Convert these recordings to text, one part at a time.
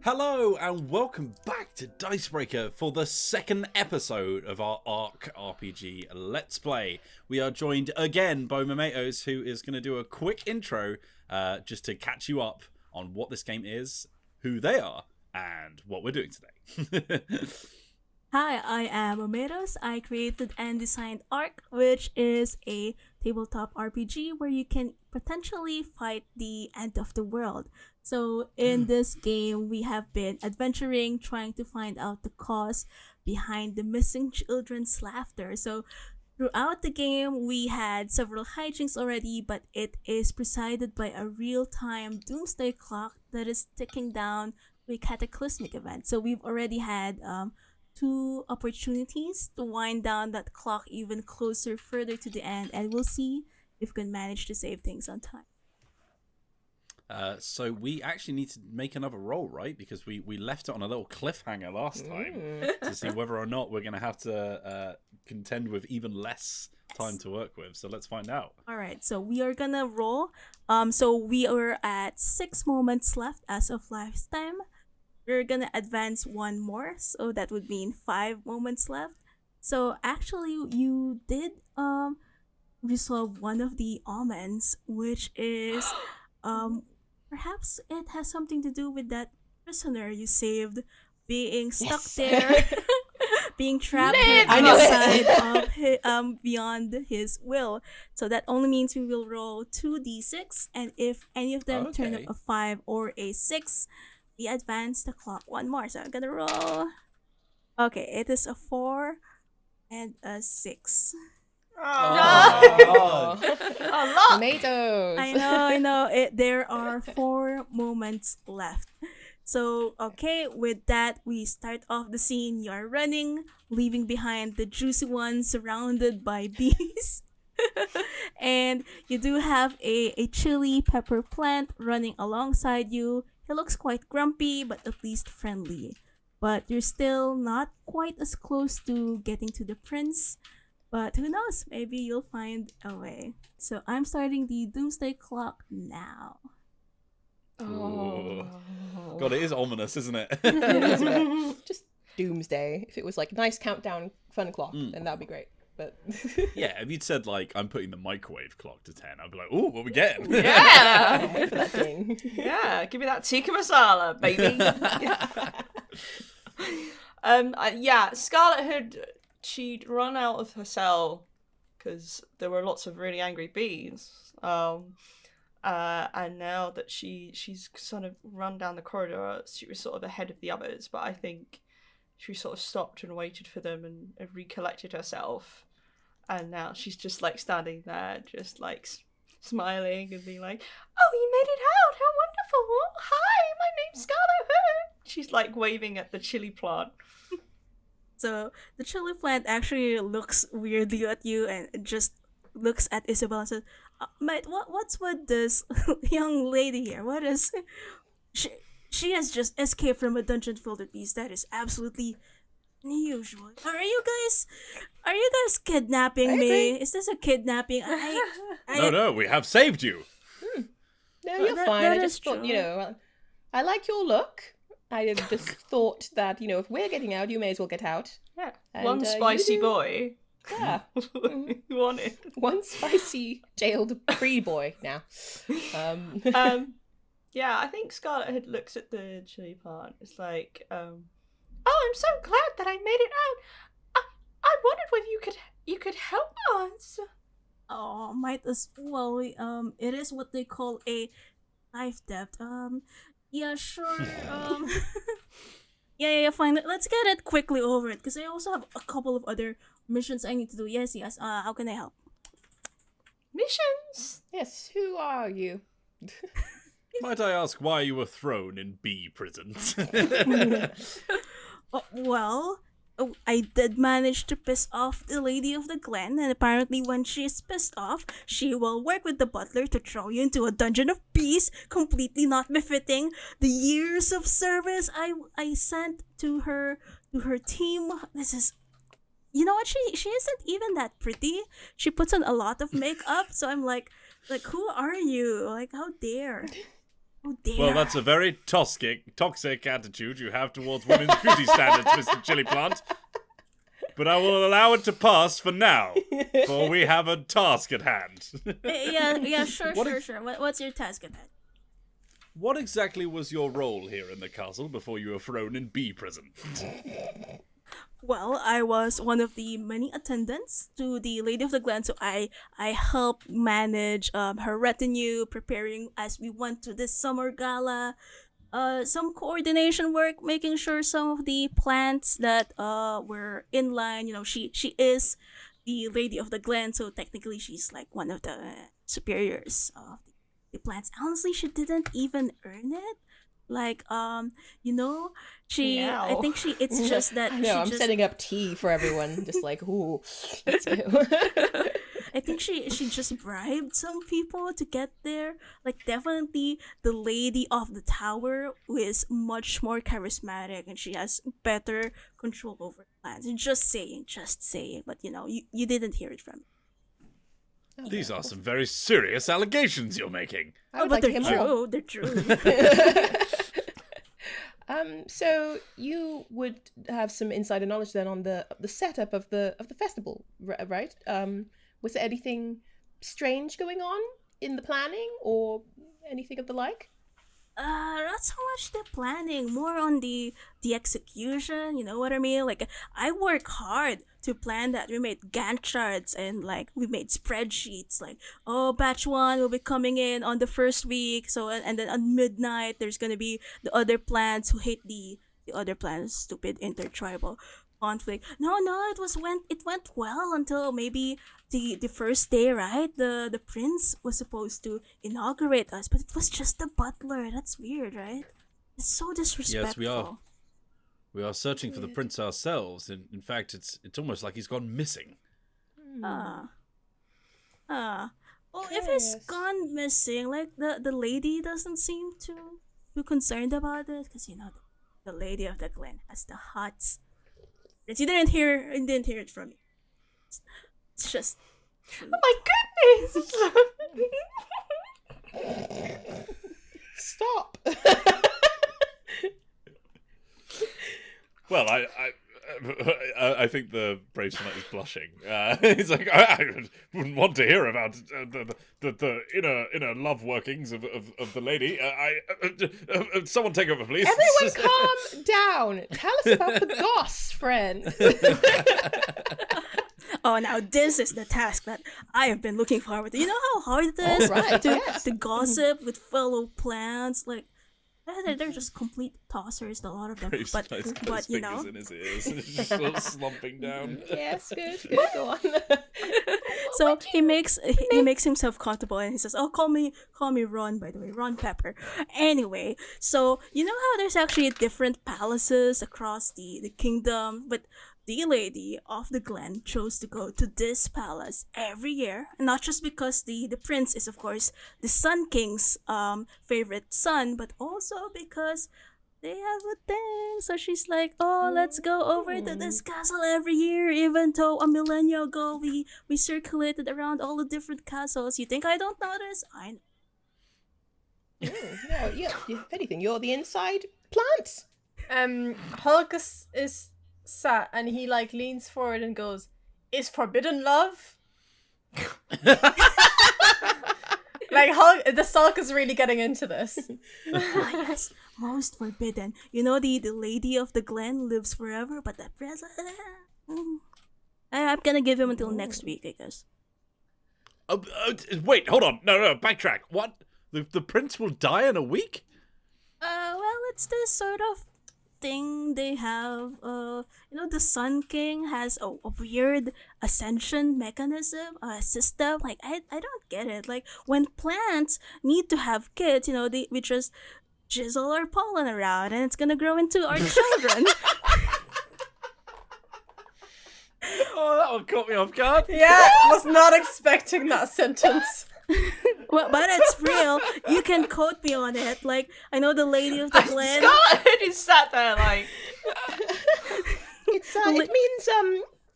Hello and welcome back to Dicebreaker for the second episode of our Arc RPG Let's Play. We are joined again by Momentos, who is going to do a quick intro just to catch you up on what this game is, who they are, and what we're doing today. Hi, I am Momentos. I created and designed Arc, which is a tabletop RPG where you can potentially fight the end of the world. So in this game, we have been adventuring, trying to find out the cause behind the missing children's laughter. So throughout the game, we had several hijinks already, but it is presided by a real-time doomsday clock that is ticking down to a cataclysmic event. So we've already had two opportunities to wind down that clock even closer further to the end, and we'll see if we can manage to save things on time. So we actually need to make another roll, right? Because we left it on a little cliffhanger last time to see whether or not we're going to have to contend with even less time to work with. So let's find out. All right, so we are gonna roll. So we are at 6 moments left as of last time. We're gonna advance one more, so that would mean 5 moments left. So actually, you did resolve one of the omens, which is perhaps it has something to do with that prisoner you saved being stuck there, being trapped outside of beyond his will. So that only means we will roll 2d6, and if any of them turn up a 5 or a 6, we advance the clock one more. So I'm gonna roll. Okay, it is a 4 and a 6. Oh, Tomatoes. I know. There are 4 moments left. So, okay, with that, we start off the scene. You're running, leaving behind the juicy one surrounded by bees. And you do have a chili pepper plant running alongside you. He looks quite grumpy, but at least friendly. But you're still not quite as close to getting to the prince. But who knows? Maybe you'll find a way. So I'm starting the doomsday clock now. Oh. God, it is ominous, isn't it? Just doomsday. If it was like a nice countdown fun clock, then that'd be great. But Yeah, if you'd said, like, I'm putting the microwave clock to 10, I'd be like, ooh, what we getting? Yeah. wait for that thing. Yeah, give me that tikka masala, baby. Scarlet she'd run out of her cell because there were lots of really angry bees. And now that she's sort of run down the corridor, she was sort of ahead of the others, but I think she sort of stopped and waited for them and recollected herself. And now she's just like standing there, just like smiling and being like, "Oh, you made it out! How wonderful! Hi, my name's Scarlet Hood." She's like waving at the chili plant. So the chili plant actually looks weirdly at you and just looks at Isabel and says, "Mate, what's with this young lady here? What is she has just escaped from a dungeon filled with bees. That is absolutely unusual. Are you guys kidnapping me? Is this a kidnapping? No, we have saved you. No, you're fine. that I is just thought, true. I like your look. I just thought that, if we're getting out, you may as well get out. Yeah, And, one spicy you do- boy. Yeah. You want it? One spicy jailed free boy now. Yeah, I think Scarlet Hood looks at the chili plant. It's like, oh, I'm so glad that I made it out. I wondered whether you could help us. Oh, might as well. It is what they call a life debt. Yeah, sure. Yeah, fine. Let's get it quickly over it, because I also have a couple of other missions I need to do. Yes. How can I help? Missions. Yes, who are you? Might I ask why you were thrown in bee prison? I did manage to piss off the lady of the Glen, and apparently when she is pissed off, she will work with the butler to throw you into a dungeon of bees, completely not befitting the years of service I sent to her team. This is, you know what? She isn't even that pretty. She puts on a lot of makeup, so I'm like, who are you? Like, how dare? Oh dear. Well, that's a very toxic attitude you have towards women's beauty standards, Mr. Chili Plant. But I will allow it to pass for now, for we have a task at hand. Yeah, sure. What's your task at hand? What exactly was your role here in the castle before you were thrown in bee prison? Well, I was one of the many attendants to the Lady of the Glen, so I helped manage her retinue, preparing as we went to this summer gala. Some coordination work, making sure some of the plants that were in line. You know, she is the Lady of the Glen, so technically she's like one of the superiors of the plants. Honestly, she didn't even earn it. Like, you know, I think it's just that. No, I'm setting up tea for everyone. Just like, ooh, let's go. I think she just bribed some people to get there. Like, definitely the lady of the tower who is much more charismatic and she has better control over plans. Just saying. But you know, you didn't hear it from me. These are some very serious allegations you're making. But they're true. They're true. So you would have some insider knowledge then on the setup of the festival, right? Was there anything strange going on in the planning or anything of the like? Not so much the planning, more on the execution. You know what I mean? Like, I work hard to plan that. We made Gantt charts and like we made spreadsheets. Like, oh, batch 1 will be coming in on the first week. So and then on midnight there's gonna be the other plants who hate the other plants. Stupid intertribal conflict. No, it went well until maybe the first day, right? The prince was supposed to inaugurate us, but it was just the butler. That's weird, right? It's so disrespectful. Yes, we are. We are searching for the prince ourselves. In fact, it's almost like he's gone missing. Well, if he's gone missing, like the lady doesn't seem too concerned about it, because you know the Lady of the Glen has the hots. You didn't hear it from me. It's just true. Oh my goodness! Stop. Well, I think the brave knight is blushing. He's like, I wouldn't want to hear about the inner love workings of the lady. Someone take over, please. Everyone calm down. Tell us about the goss, friend. Oh, now this is the task that I have been looking forward to. You know how hard it is to gossip with fellow plants? Like, they're just complete tossers, a lot of them. Brave knight's got his you know. fingers in his ears. He's just sort of slumping down. Yes, good, go on. So he makes himself comfortable and he says, "Oh, call me Ron, by the way, Ron Pepper." Anyway, so you know how there's actually different palaces across the kingdom, but the Lady of the Glen chose to go to this palace every year, not just because the prince is of course the Sun King's favorite son, but also because they have a thing. So she's like, "Oh, let's go over to this castle every year," even though a millennia ago we circulated around all the different castles. You think I don't notice? I know. No, if anything, you're the inside plants. Hulkus is sat and he like leans forward and goes, "Is forbidden love?" Like the Sulk is really getting into this. Yes, most forbidden. You know the Lady of the Glen lives forever, but the present. I'm gonna give him until next week, I guess. Wait, hold on. No, backtrack. What? The prince will die in a week? Well, it's this sort of thing they have. You know, the Sun King has a weird ascension mechanism, system. Like, I don't get it. Like, when plants need to have kids, you know, we just jizzle our pollen around and it's gonna grow into our children. Oh, that one caught me off guard. Yeah, was not expecting that sentence. Well, but it's real. You can quote me on it. Like, I know the Lady of the Glen. Scott just sat there like. It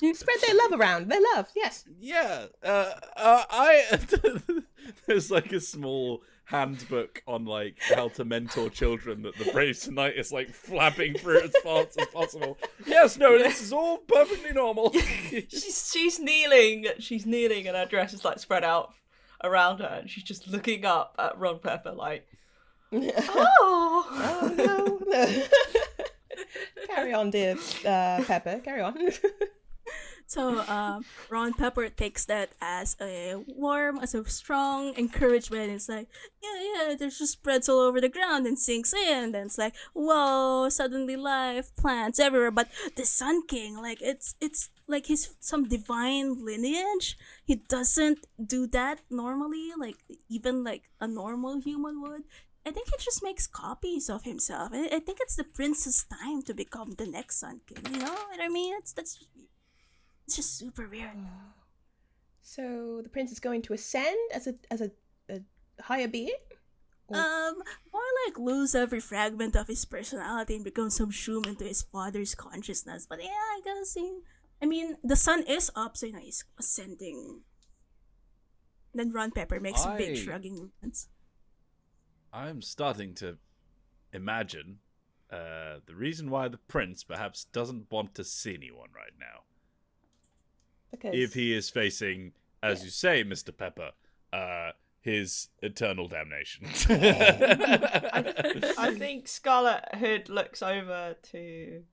means spread their love around. Their love, yes. Yeah. There's like a small handbook on like how to mentor children that the Brave tonight is like flapping through as fast as possible. Yes, no, this is all perfectly normal. she's kneeling. She's kneeling, and her dress is like spread out around her, and she's just looking up at Ron Pepper like, oh, Oh no. Carry on, dear Pepper. Carry on. So Ron Pepper takes that as a warm, as a strong encouragement. It's like, yeah, there's just spreads all over the ground and sinks in. Then it's like, whoa, suddenly life, plants everywhere. But the Sun King, like it's like he's some divine lineage. He doesn't do that normally, like even like a normal human would. I think he just makes copies of himself. I think it's the prince's time to become the next Sun King. You know what I mean? It's just super weird. So the prince is going to ascend as a higher being? More like lose every fragment of his personality and become subsumed into his father's consciousness. But yeah, I guess I mean, the sun is up, so he's ascending. Then Ron Pepper makes big shrugging movements. I'm starting to imagine the reason why the prince perhaps doesn't want to see anyone right now. Because If he is facing, as you say, Mr. Pepper, his eternal damnation. I think Scarlet Hood looks over to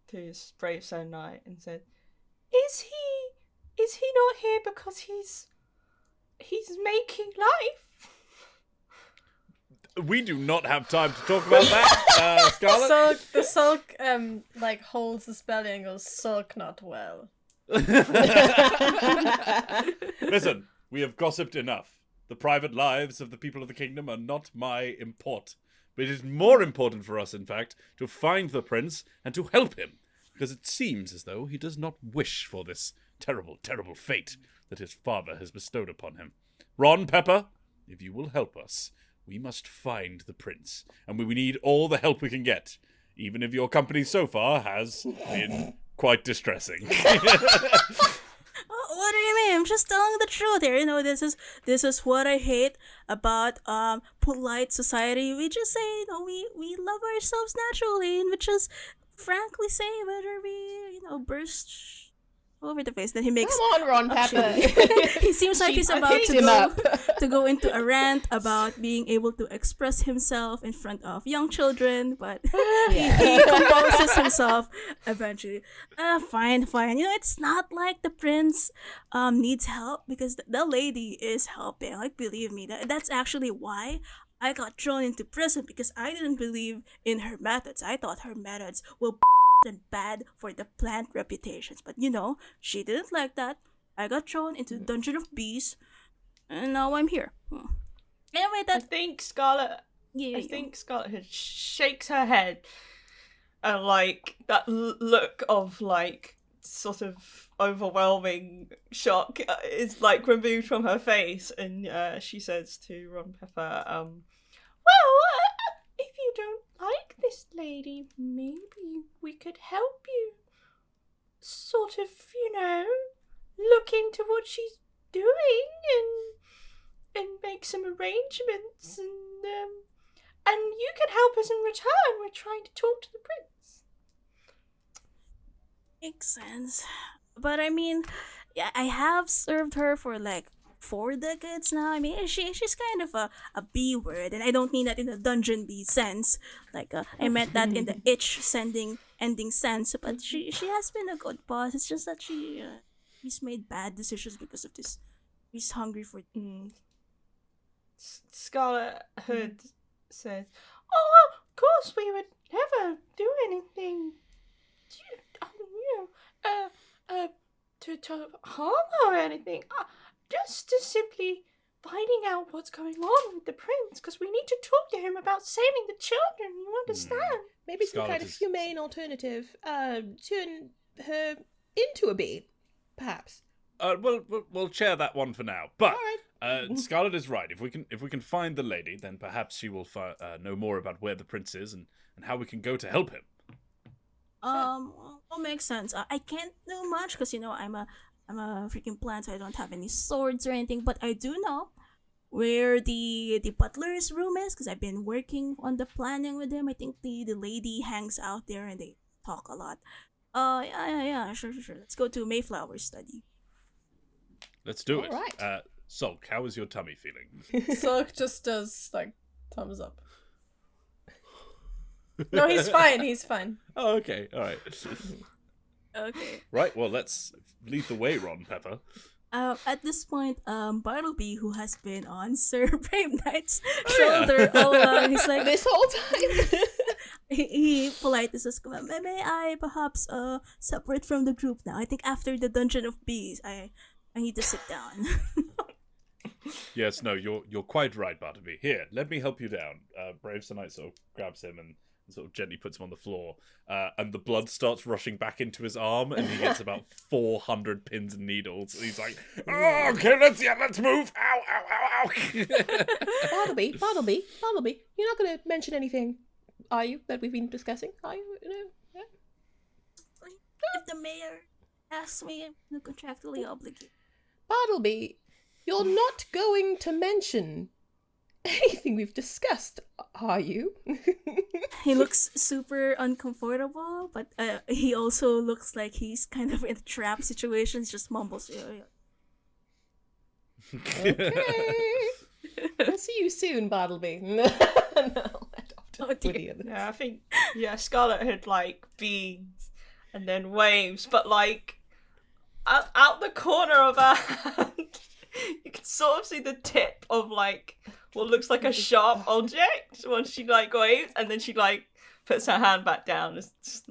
his Brave Snow Knight and said, Is he not here because he's making life? We do not have time to talk about that, Scarlet. The Sulk like holds his belly and goes, Sulk not well. Listen, we have gossiped enough. The private lives of the people of the kingdom are not my import. But it is more important for us, in fact, to find the prince and to help him. Because it seems as though he does not wish for this terrible, terrible fate that his father has bestowed upon him. Ron Pepper, if you will help us, we must find the prince. And we need all the help we can get. Even if your company so far has been quite distressing. What do you mean? I'm just telling the truth here. You know, this is what I hate about polite society. We just say, you know, we love ourselves naturally, and we just frankly say whether we, burst over the face. Then he makes. Come on, Ron Pepper. He seems like he's about to go into a rant about being able to express himself in front of young children, but he composes himself eventually. Fine. You know, it's not like the prince needs help because the lady is helping. Like, believe me, that's actually why I got thrown into prison, because I didn't believe in her methods. I thought her methods were and bad for the plant reputations. But she didn't like that. I got thrown into the Dungeon of Bees, and now I'm here. Anyway, I think Scarlet Hood shakes her head, and like that look of like sort of overwhelming shock is like removed from her face, and she says to Ron Pepper, if you don't like this lady, maybe we could help you sort of, look into what she's doing and make some arrangements, and you can help us in return. We're trying to talk to the prince. makes sense. But I mean, yeah, I have served her for like 4 decades now. I mean, she's kind of a B word, and I don't mean that in the dungeon B sense. Like, I meant that in the ending sense. But she has been a good boss. It's just that she's made bad decisions because of this. He's hungry for. Scarlet Hood says, "Oh, of course we would never do anything, to harm her or anything. Just to simply finding out what's going on with the prince, because we need to talk to him about saving the children. You understand? Maybe some Scarlet kind of is- humane alternative. Turn her into a bee, perhaps. We'll share that one for now. But All right. Scarlet is right. If we can find the lady, then perhaps she will know more about where the prince is and how we can go to help him. Well, makes sense. I can't do much because I'm a freaking plant, so I don't have any swords or anything. But I do know where the butler's room is, because I've been working on the planning with him. I think the lady hangs out there and they talk a lot. Yeah, sure. Let's go to Mayflower study. Let's do it. Alright. Sulk, how is your tummy feeling? Sulk just does like thumbs up. No, he's fine. He's fine. Oh, okay. All right. Okay. Right, well, let's lead the way, Ron Pepper. At this point, Bartleby, who has been on Sir Brave Knight's yeah. shoulder all along, he's like, This whole time. he politely says, may I perhaps separate from the group now? I think after the Dungeon of Bees, I need to sit down. Yes, no, you're quite right, Bartleby. Here, let me help you down. Brave Sir Knight sort of grabs him and sort of gently puts him on the floor, and the blood starts rushing back into his arm, and he gets about 400 pins and needles, and he's like, "Oh, okay, let's move! Ow, ow, ow, ow!" Bartleby, you're not going to mention anything, are you, that we've been discussing? Are you? No? Yeah? If the mayor asks me, I'm contractually obligated. Bartleby, you're not going to mention anything we've discussed, are you? He looks super uncomfortable, but he also looks like he's kind of in a trap situation. He just mumbles. Okay. I'll see you soon, Bartleby. No, I Oh, dear. Yeah, I think Scarlet had like beads and then waves, but like out the corner of her hand, you can sort of see the tip of like what looks like a sharp object when she like waves, and then she like puts her hand back down. It's just...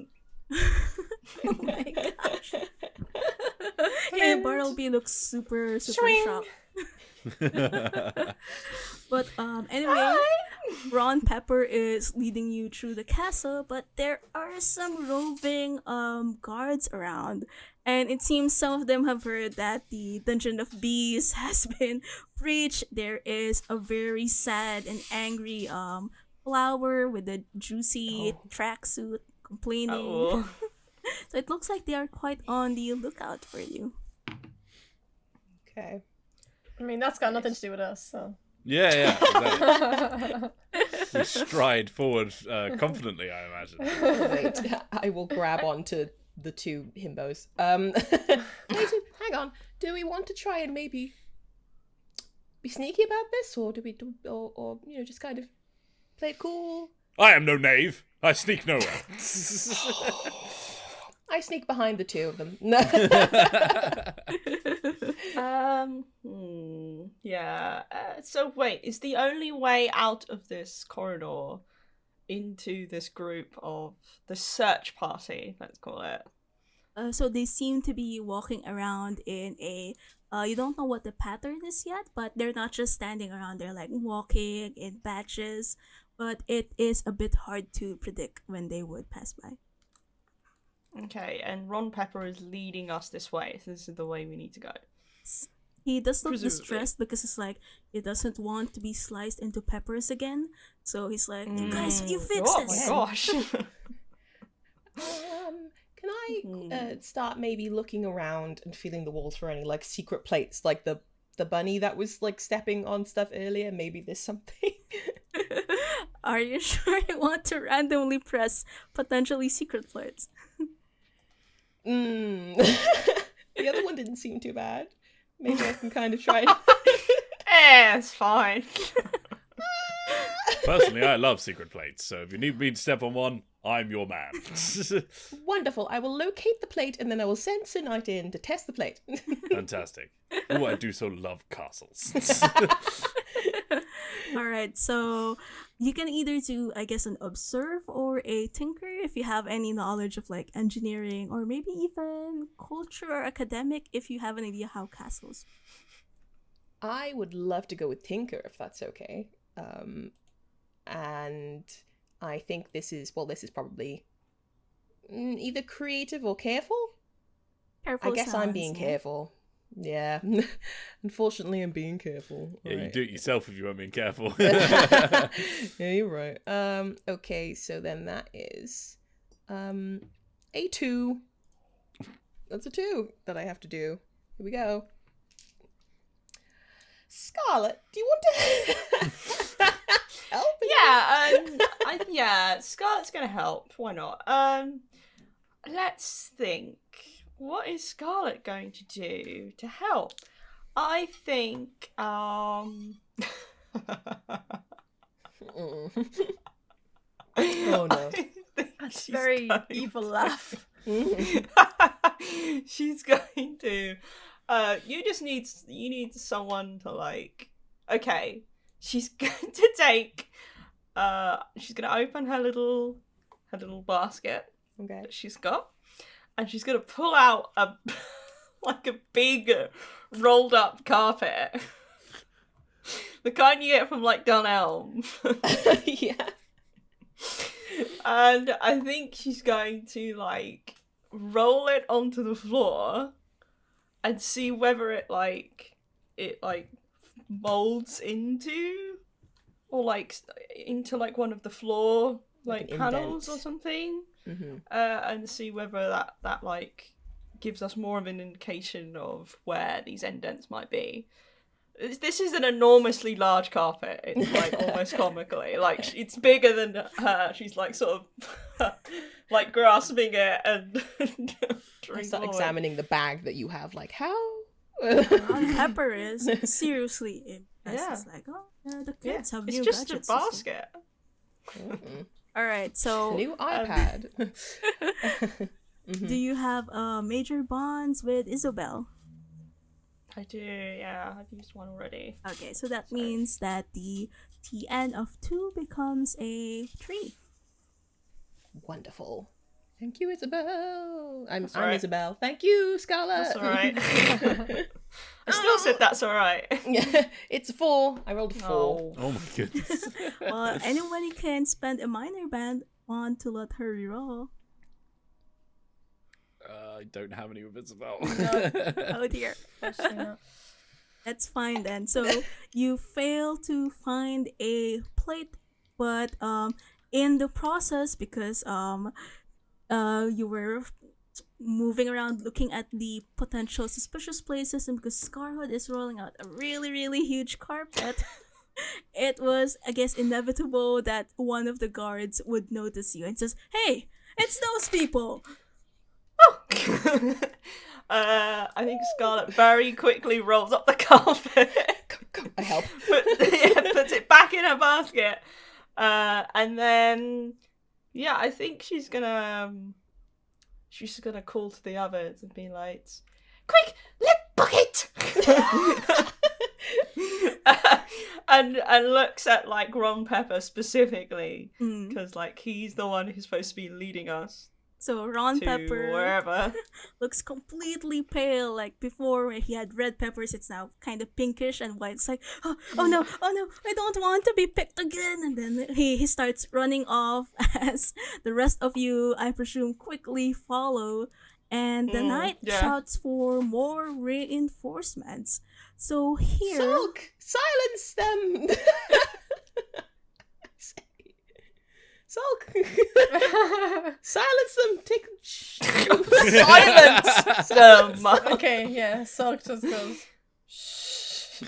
Oh my gosh. Yeah, Bartleby looks super Swing. shocked. But anyway, Ron Pepper is leading you through the castle, but there are some roving guards around, and it seems some of them have heard that the Dungeon of Bees has been breached. There is a very sad and angry flower with a juicy tracksuit complaining. Oh. So it looks like they are quite on the lookout for you. Okay. I mean, that's got nothing to do with us, so. Yeah. Exactly. We stride forward confidently, I imagine. Wait, I will grab onto the two himbos. Wait, hang on. Do we want to try and maybe be sneaky about this, or do we, or you know, just kind of play it cool? I am no knave. I sneak nowhere. I sneak behind the two of them. Yeah. So wait, is the only way out of this corridor into this group of the search party, let's call it? So they seem to be walking around in a you don't know what the pattern is yet, but they're not just standing around, they're like walking in batches, but it is a bit hard to predict when they would pass by. Okay, and Ron Pepper is leading us this way. So this is the way we need to go. He does look Presumably. distressed because it's like he doesn't want to be sliced into peppers again. So he's like, "You guys, you fix Oh this." my gosh. Can I start maybe looking around and feeling the walls for any like secret plates, like the bunny that was like stepping on stuff earlier? Maybe there's something. Are you sure you want to randomly press potentially secret plates? The other one didn't seem too bad. Maybe I can kind of try it. It's fine. Personally, I love secret plates, so if you need me to step on one, I'm your man. Wonderful. I will locate the plate and then I will send Sir Knight in to test the plate. Fantastic. Oh, I do so love castles. Alright, so you can either do, I guess, an observe or a tinker if you have any knowledge of like engineering, or maybe even culture or academic if you have an idea how castles. I would love to go with Tinker if that's okay. And I think this is probably either creative or careful. Careful I guess I'm sounds, being yeah. careful. Yeah. Unfortunately, I'm being careful. Yeah, you Right. do it yourself if you weren't being careful. Yeah, you're right. Okay, so then that is a 2. That's a 2 that I have to do. Here we go. Scarlet, do you want to help? Yeah, Scarlet's gonna help. Why not? Let's think. What is Scarlet going to do to help? I think, Oh no. That's very evil laugh. She's going to. You need someone to like. Okay, she's going to take. She's going to open her little basket Okay. that she's got, and she's going to pull out a like a big rolled up carpet, the kind you get from like Dunelm. Yeah. And I think she's going to like roll it onto the floor and see whether it molds into or like into like one of the floor Like like an panels indent. or something, Mm-hmm. and see whether that like gives us more of an indication of where these indents might be. This is an enormously large carpet. It's like almost comically. Like it's bigger than her. She's like sort of like grasping it and I start examining the bag that you have. Like how? Pepper is seriously impressed. Yeah. It's like, oh, yeah, the kids have It's new just a gadgets. basket. All right, so New iPad. do you have major bonds with Isobel? I do, yeah. I've used one already. Okay, so that means that the TN of 2 becomes a 3. Wonderful. Thank you, Isabel. I'm right. Isabel. Thank you, Scarlet. That's alright. I still said that's alright. It's a 4. I rolled a 4. Oh. Oh my goodness. Well, anybody can spend a minor band on to let her reroll. I don't have any with Isabel. Oh dear. Especially not. That's fine then. So you fail to find a plate, but in the process, because you were moving around looking at the potential suspicious places, and because Scarhood is rolling out a really, really huge carpet, it was, I guess, inevitable that one of the guards would notice you and says, "Hey, it's those people." I think Scarlet very quickly rolls up the carpet. I help. Puts it back in her basket. And then I think she's gonna call to the others and be like, "Quick, let bucket!" and looks at like Ron Pepper specifically because like he's the one who's supposed to be leading us So Ron to Pepper wherever. looks completely pale. Like before, when he had red peppers, it's now kind of pinkish and white. It's like, oh no, I don't want to be picked again. And then he starts running off as the rest of you, I presume, quickly follow. And the knight shouts for more reinforcements. So here, Sulk! Silence them! Sulk! Silence them! Take Silence them! Okay, yeah, Sulk just goes, shh.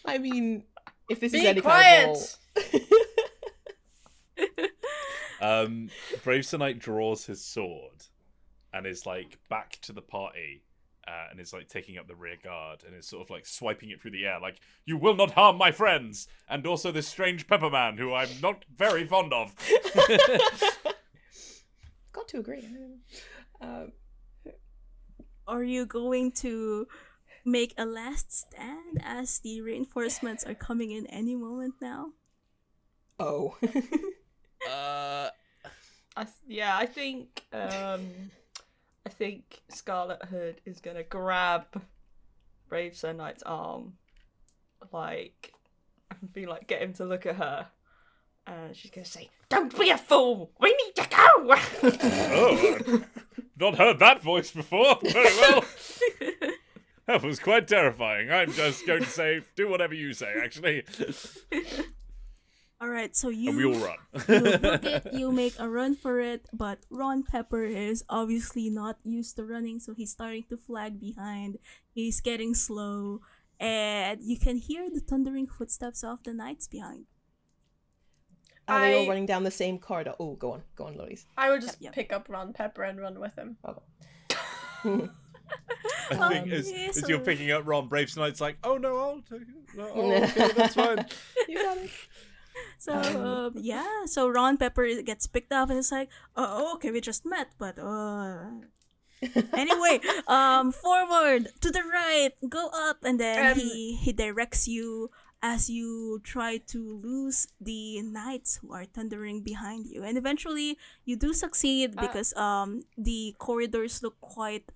I mean, if this is Be any quiet! kind of Brave Sir Knight draws his sword and is like back to the party and is like taking up the rear guard and is sort of like swiping it through the air like, "You will not harm my friends, and also this strange pepper man who I'm not very fond of." got to agree. are you going to make a last stand as the reinforcements are coming in any moment now? Oh. I think Scarlet Hood is gonna grab Brave Sir Knight's arm, like, and be like, get him to look at her, and she's gonna say, "Don't be a fool. We need to go." Oh, I've not heard that voice before. Very well. That was quite terrifying. I'm just going to say, do whatever you say, actually. All right, so And we all you run. you book it, you make a run for it, but Ron Pepper is obviously not used to running, so he's starting to flag behind. He's getting slow, and you can hear the thundering footsteps of the knights behind. Are they all I- running down the same corridor? Oh, go on, Lois. I would just Yep. pick up Ron Pepper and run with him. I think yeah, as so- you're picking up Ron, Brave Knight's like, oh no, I'll take it. No, oh, okay, that's fine. You got it. So yeah, so Ron Pepper gets picked up, and it's like, oh, okay, we just met, but anyway, forward to the right, go up, and then he directs you as you try to lose the knights who are thundering behind you, and eventually you do succeed because the corridors look quite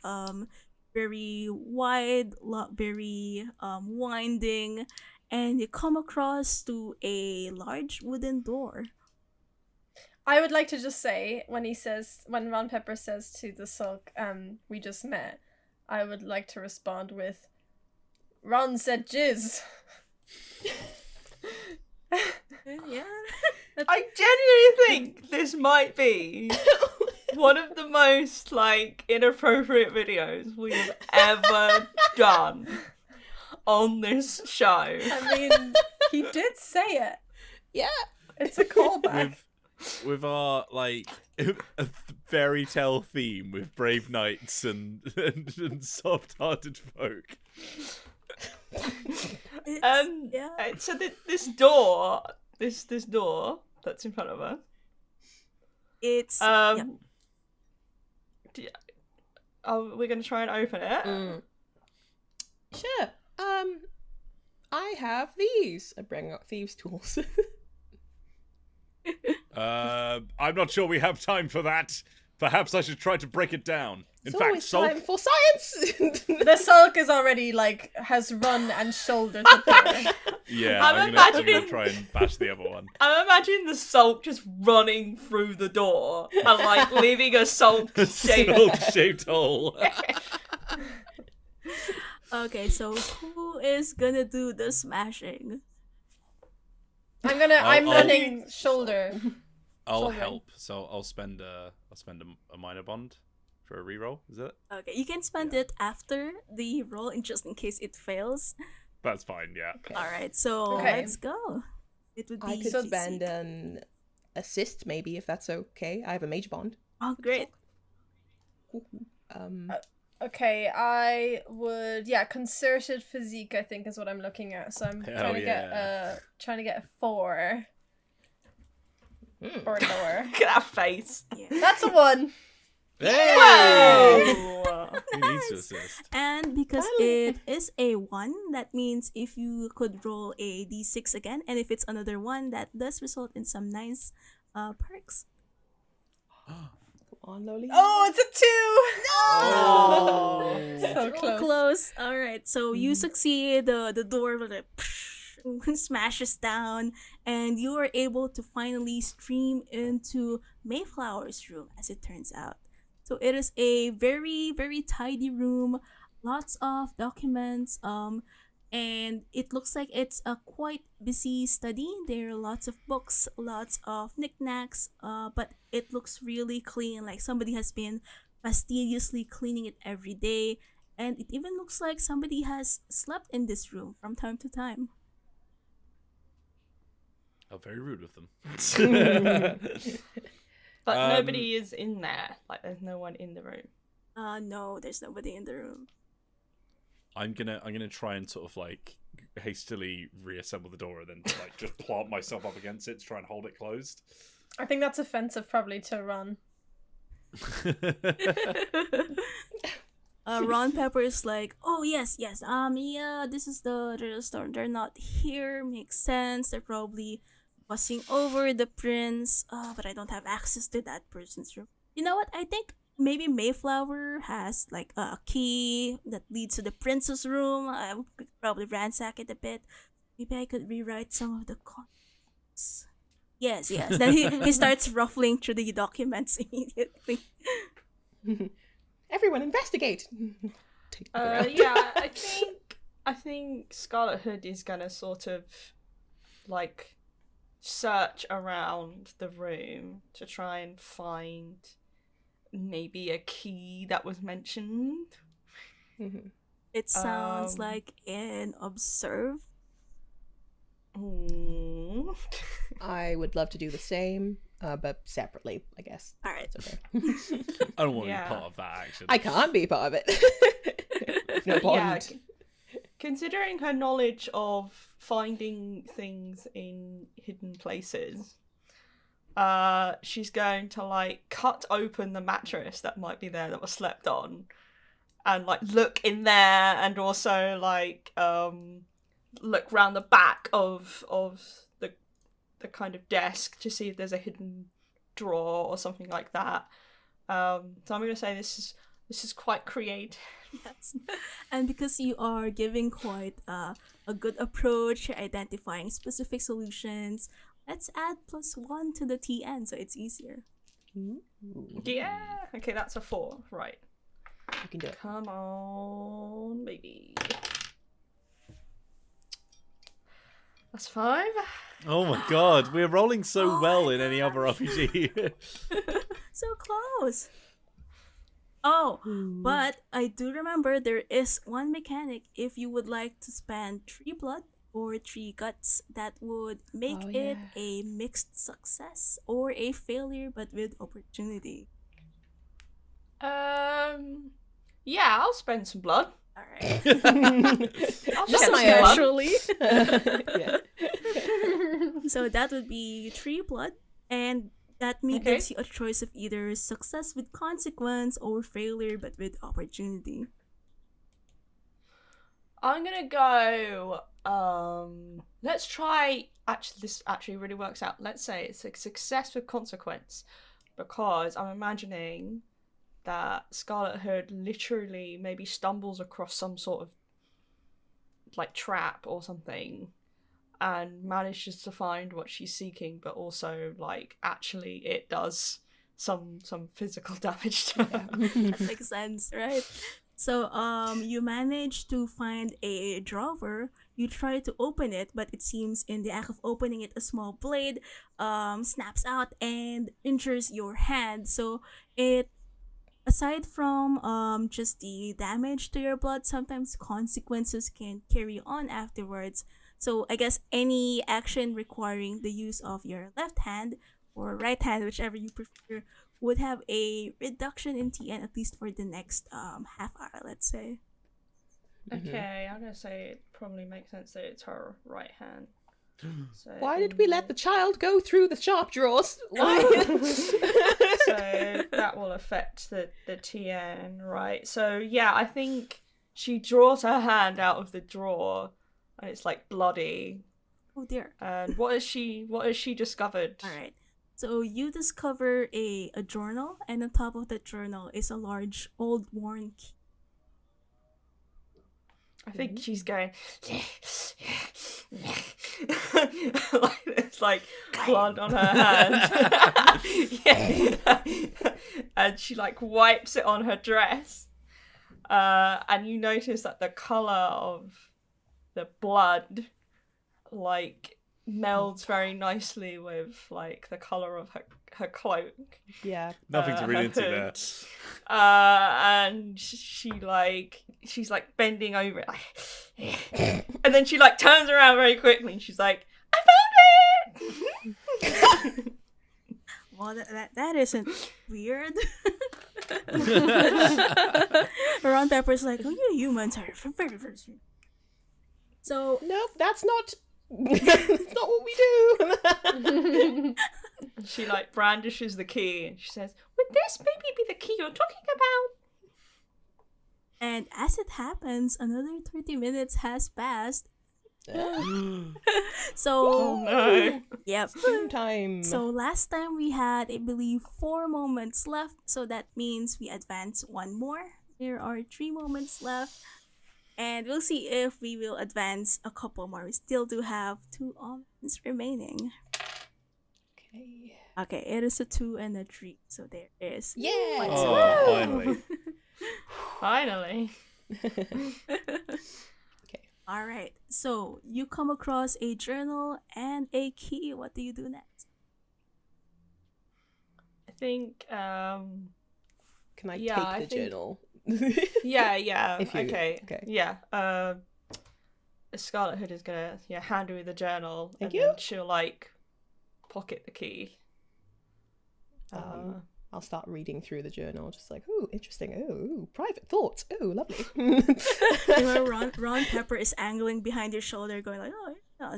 very wide, very winding, and you come across to a large wooden door. I would like to just say when Ron Pepper says to the Sulk, we just met, I would like to respond with, Ron said jizz. Yeah. I genuinely think this might be one of the most inappropriate videos we have ever done on this show. I mean, he did say it. Yeah. It's a callback. With our a fairy tale theme with brave knights and soft-hearted folk. Yeah. So this door that's in front of us. It's We're gonna try and open it. Sure. I have these. I bring out thieves' tools. I'm not sure we have time for that. Perhaps I should try to break it down. In It's fact, always Sulk, time for science. The Sulk is already has run and shouldered the door. yeah, I'm I'm gonna imagining- try and bash the other one. I'm imagining the Sulk just running through the door and leaving a Sulk shape. Shaped hole. okay. So who is gonna do the smashing? I'm I'll- running shoulder. I'll Children. help. So I'll spend a minor bond for a reroll. Is it? Okay, you can spend it after the roll, and just in case it fails. That's fine. Yeah. All right. So Okay. let's go. It would be I could DC. spend an assist, maybe, if that's okay. I have a mage bond. Oh, great. Okay, I would concerted physique I think is what I'm looking at. So I'm Hell trying to get a 4 or lower. Look at that face. Yeah. That's a 1. Hey! Whoa! Who needs to assist? And because it is a 1, that means if you could roll a d6 again, and if it's another 1, that does result in some nice perks. Come on, Loli. Oh, it's a 2. Oh. So close. Close. All right. So you succeed. The door smashes down, and you are able to finally stream into Mayflower's room, as it turns out. So it is a very, very tidy room, lots of documents, and it looks like it's a quite busy study. There are lots of books, lots of knickknacks, but it looks really clean, like somebody has been fastidiously cleaning it every day, and it even looks like somebody has slept in this room from time to time. How very rude of them. But nobody is in there. There's no one in the room. No, there's nobody in the room. I'm gonna try and sort of hastily reassemble the door and then just plant myself up against it to try and hold it closed. I think that's offensive probably to run. Ron Pepper is like, oh yes, yeah, this is the store. They're not here. Makes sense. They're probably fussing over the prince. But I don't have access to that person's room. You know what? I think maybe Mayflower has a key that leads to the prince's room. I could probably ransack it a bit. Maybe I could rewrite some of the contents. Yes. Then he starts ruffling through the documents immediately. Everyone, investigate. Take the ground. Yeah, I think Scarlet Hood is gonna sort of search around the room to try and find maybe a key that was mentioned. It sounds like an observe. I would love to do the same, but separately, I guess. All right. It's okay. I don't want to Yeah. be part of that action. I can't be part of it. No bond. Considering her knowledge of finding things in hidden places, she's going to like cut open the mattress that might be there that was slept on, and like look in there, and also like look round the back of the kind of desk to see if there's a hidden drawer or something like that. So I'm going to say this is quite creative. Yes. And because you are giving quite a good approach, identifying specific solutions, let's add +1 to the TN so it's easier. Yeah. Okay, that's a 4. Right. You can do it. Come on, baby. That's 5. Oh my god, we're rolling so Oh well my in any other RPG. So close. Oh, but I do remember there is one mechanic if you would like to spend 3 blood or 3 guts that would make it a mixed success or a failure but with opportunity. Yeah, I'll spend some blood. Alright. I'll Just shed my some blood. Casually. Yeah. So that would be 3 blood, and that Okay. gives you a choice of either success with consequence or failure but with opportunity. I'm gonna go. Let's try. Actually, this actually really works out. Let's say it's a success with consequence, because I'm imagining that Scarlet Hood literally maybe stumbles across some sort of like trap or something, and manages to find what she's seeking, but also like actually it does some physical damage to her. That makes sense, right? So you manage to find a drawer. You try to open it, but it seems in the act of opening it, a small blade snaps out and injures your hand. So it, aside from just the damage to your blood, sometimes consequences can carry on afterwards. So I guess any action requiring the use of your left hand or right hand, whichever you prefer, would have a reduction in TN, at least for the next half hour, let's say. Okay, I'm gonna say it probably makes sense that it's her right hand. So Why did we let the child go through the sharp drawers? Why? So that will affect the TN, right? So yeah, I think she draws her hand out of the drawer, and it's like bloody. Oh dear. And what has she discovered? All right. So you discover a journal, and on top of the journal is a large old worn key. I think she's going like there's like blood on her hand. Yeah. And she like wipes it on her dress. And you notice that the colour of the blood like melds very nicely with like the colour of her cloak. Yeah. Nothing to read her into hood. there. And she's like bending over it, like, and then she like turns around very quickly and she's like, I found it. Well, that isn't weird. Ron Pepper's like, oh, you humans are very, very weird. So Nope, that's not. That's not what we do. She like brandishes the key and she says, would this maybe be the key you're talking about? And as it happens, another 30 minutes has passed. So, Oh no. yep. Spoon time. So last time we had, I believe, 4 moments left. So that means we advance 1 more. There are 3 moments left. And we'll see if we will advance a couple more. We still do have 2 moments remaining. Okay. Okay, it is a 2 and a 3. So there is. Yeah. Oh, finally. Finally. Okay. All right. So you come across a journal and a key. What do you do next? I think. Can I Yeah, take the journal? Yeah. If you- okay. okay. Yeah. Scarlet Hood is gonna hand her the journal, Thank and you. then she'll like pocket the key. I'll start reading through the journal, just like, oh, interesting. Oh, private thoughts. Oh, lovely. Meanwhile, Ron Pepper is angling behind your shoulder, going like, "Oh, yeah,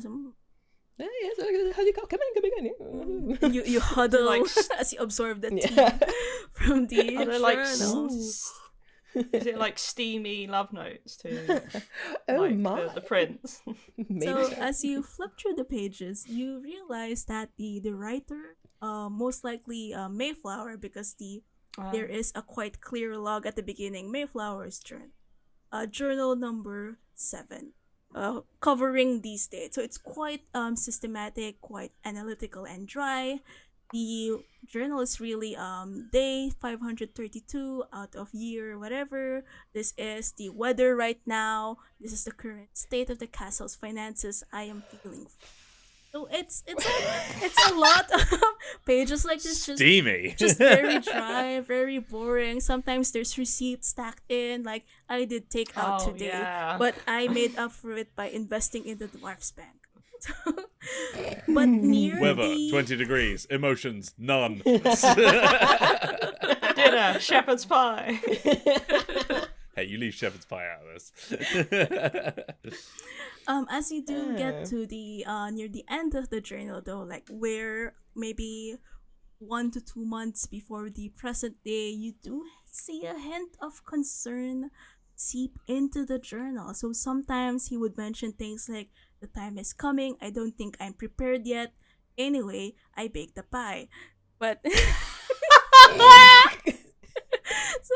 Yeah, yes, how's it go? Come in. and you huddle Like, as you absorb the tea Yeah. from the Are they like journal. is it like steamy love notes to Oh like my. the prince? Maybe So so. as you flip through the pages, you realize that the writer, most likely Mayflower, because there is a quite clear log at the beginning. Mayflower's journal, journal number 7, covering these dates. So it's quite systematic, quite analytical and dry. The journal is really day 532 out of year whatever. This is the weather right now. This is the current state of the castle's finances. I am feeling. So it's a lot of pages like this. Steamy. Just very dry, very boring. Sometimes there's receipts stacked in, like I did take out Oh, today, yeah. but I made up for it by investing in the dwarf's bank. But near Weather, the 20 degrees. Emotions, none. Dinner, shepherd's pie. Hey, you leave shepherd's pie out of this. as you do get to the near the end of the journal though, like where maybe 1 to 2 months before the present day, you do see a hint of concern seep into the journal. So sometimes he would mention things like, the time is coming, I don't think I'm prepared yet. Anyway, I baked the pie. But so,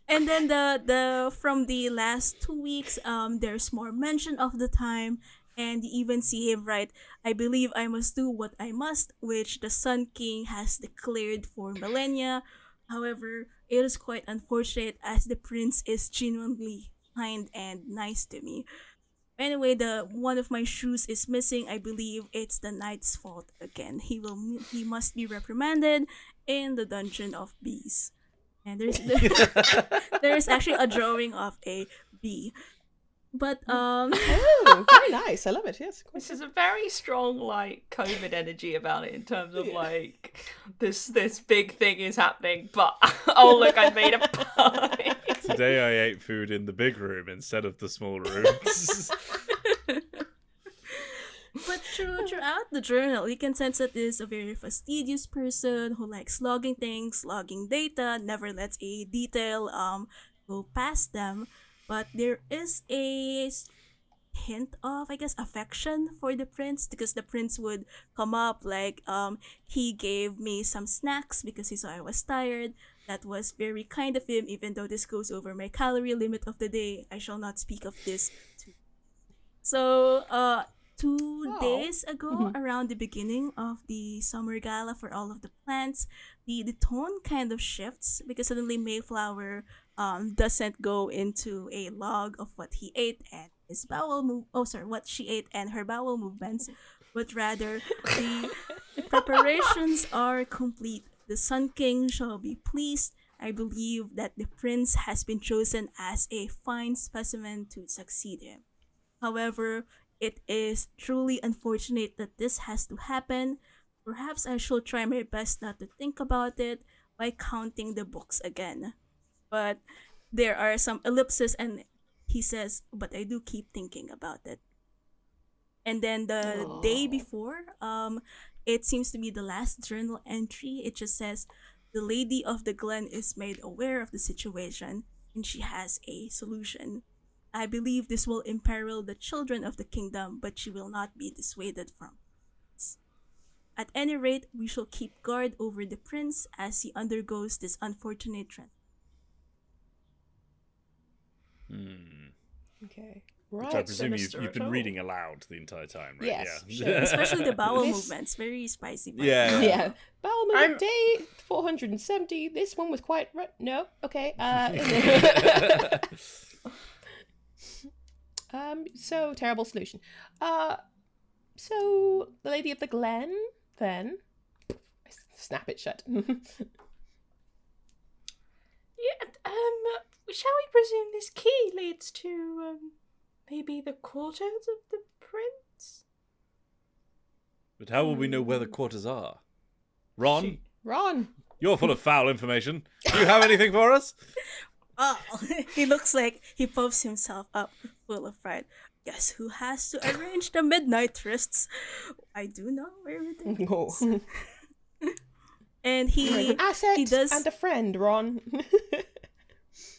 and then the from the last 2 weeks, there's more mention of the time, and you even see him write, I believe I must do what I must, which the Sun King has declared for millennia. However, it is quite unfortunate as the prince is genuinely kind and nice to me. Anyway, the one of my shoes is missing. I believe it's the knight's fault again. He must be reprimanded in the dungeon of bees. And there's actually a drawing of a bee. But Oh, very nice. I love it. Yes. This is a very strong like COVID energy about it in terms of like this big thing is happening, but oh look, I made a pie. Today I ate food in the big room instead of the small room. But throughout the journal, you can sense that this is a very fastidious person who likes logging things, logging data, never lets a detail go past them. But there is a hint of, I guess, affection for the prince, because the prince would come up like, he gave me some snacks because he saw I was tired. That was very kind of him, even though this goes over my calorie limit of the day. I shall not speak of this too. So, 2 days ago, around the beginning of the summer gala for all of the plants, the tone kind of shifts because suddenly Mayflower doesn't go into a log of what he ate and his what she ate and her bowel movements, but rather the preparations are complete. The Sun King shall be pleased. I believe that the prince has been chosen as a fine specimen to succeed him. However, it is truly unfortunate that this has to happen. Perhaps I should try my best not to think about it by counting the books again. But there are some ellipses, and he says, but I do keep thinking about it. And then the day before, it seems to be the last journal entry. It just says, the lady of the glen is made aware of the situation and she has a solution. I believe this will imperil the children of the kingdom, but she will not be dissuaded from it. At any rate, we shall keep guard over the prince as he undergoes this unfortunate trend. Okay. Which I Right. presume Sinister you've at been all. reading aloud the entire time, right? Yes, Yeah. sure. Especially the bowel This- movements, very spicy. Yeah. Yeah. Bowel movement I'm- day 470. This one was quite. No. Okay. So terrible solution. So the Lady of the Glen, then. Snap it shut. Shall we presume this key leads to, maybe the quarters of the prince? But how will we know where the quarters are? Ron, Ron. you're full of foul information. Do you have anything for us? Oh, he looks like he puffs himself up, full of pride. Guess who has to arrange the midnight trysts? I do know where it is. Oh. And An asset he does and a friend, Ron.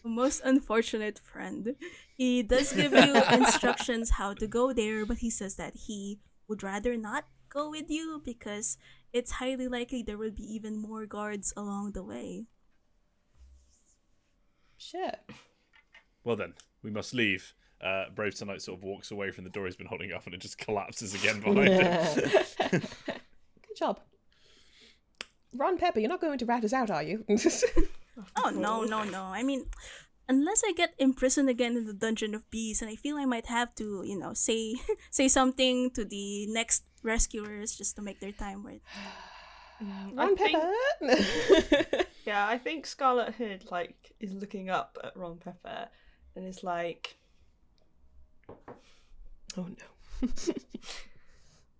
most unfortunate friend. He does give you instructions how to go there, but he says that he would rather not go with you because it's highly likely there will be even more guards along the way. Sure. Well then, we must leave. Brave Sunlight sort of walks away from the door he's been holding up and it just collapses again behind him. Good job. Ron Pepper, you're not going to rat us out, are you? Oh, no. I mean, unless I get imprisoned again in the Dungeon of Bees, and I feel I might have to, say something to the next rescuers just to make their time worth. Ron Pepper. Yeah, I think Scarlet Hood is looking up at Ron Pepper and is like, Oh no.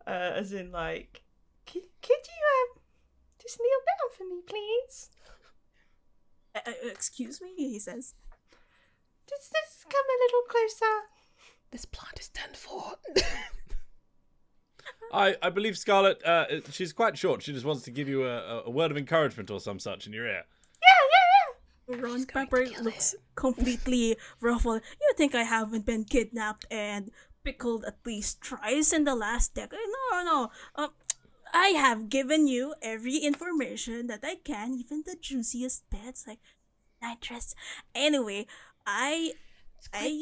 as in could you just kneel down for me, please? Excuse me, he says. Just come a little closer. This plant is done for. I believe Scarlet, she's quite short. She just wants to give you a word of encouragement or some such in your ear. Ron Pepper looks completely ruffled. You think I haven't been kidnapped and pickled at least twice in the last decade? No. I have given you every information that I can, even the juiciest bits, like nitrous. Anyway, It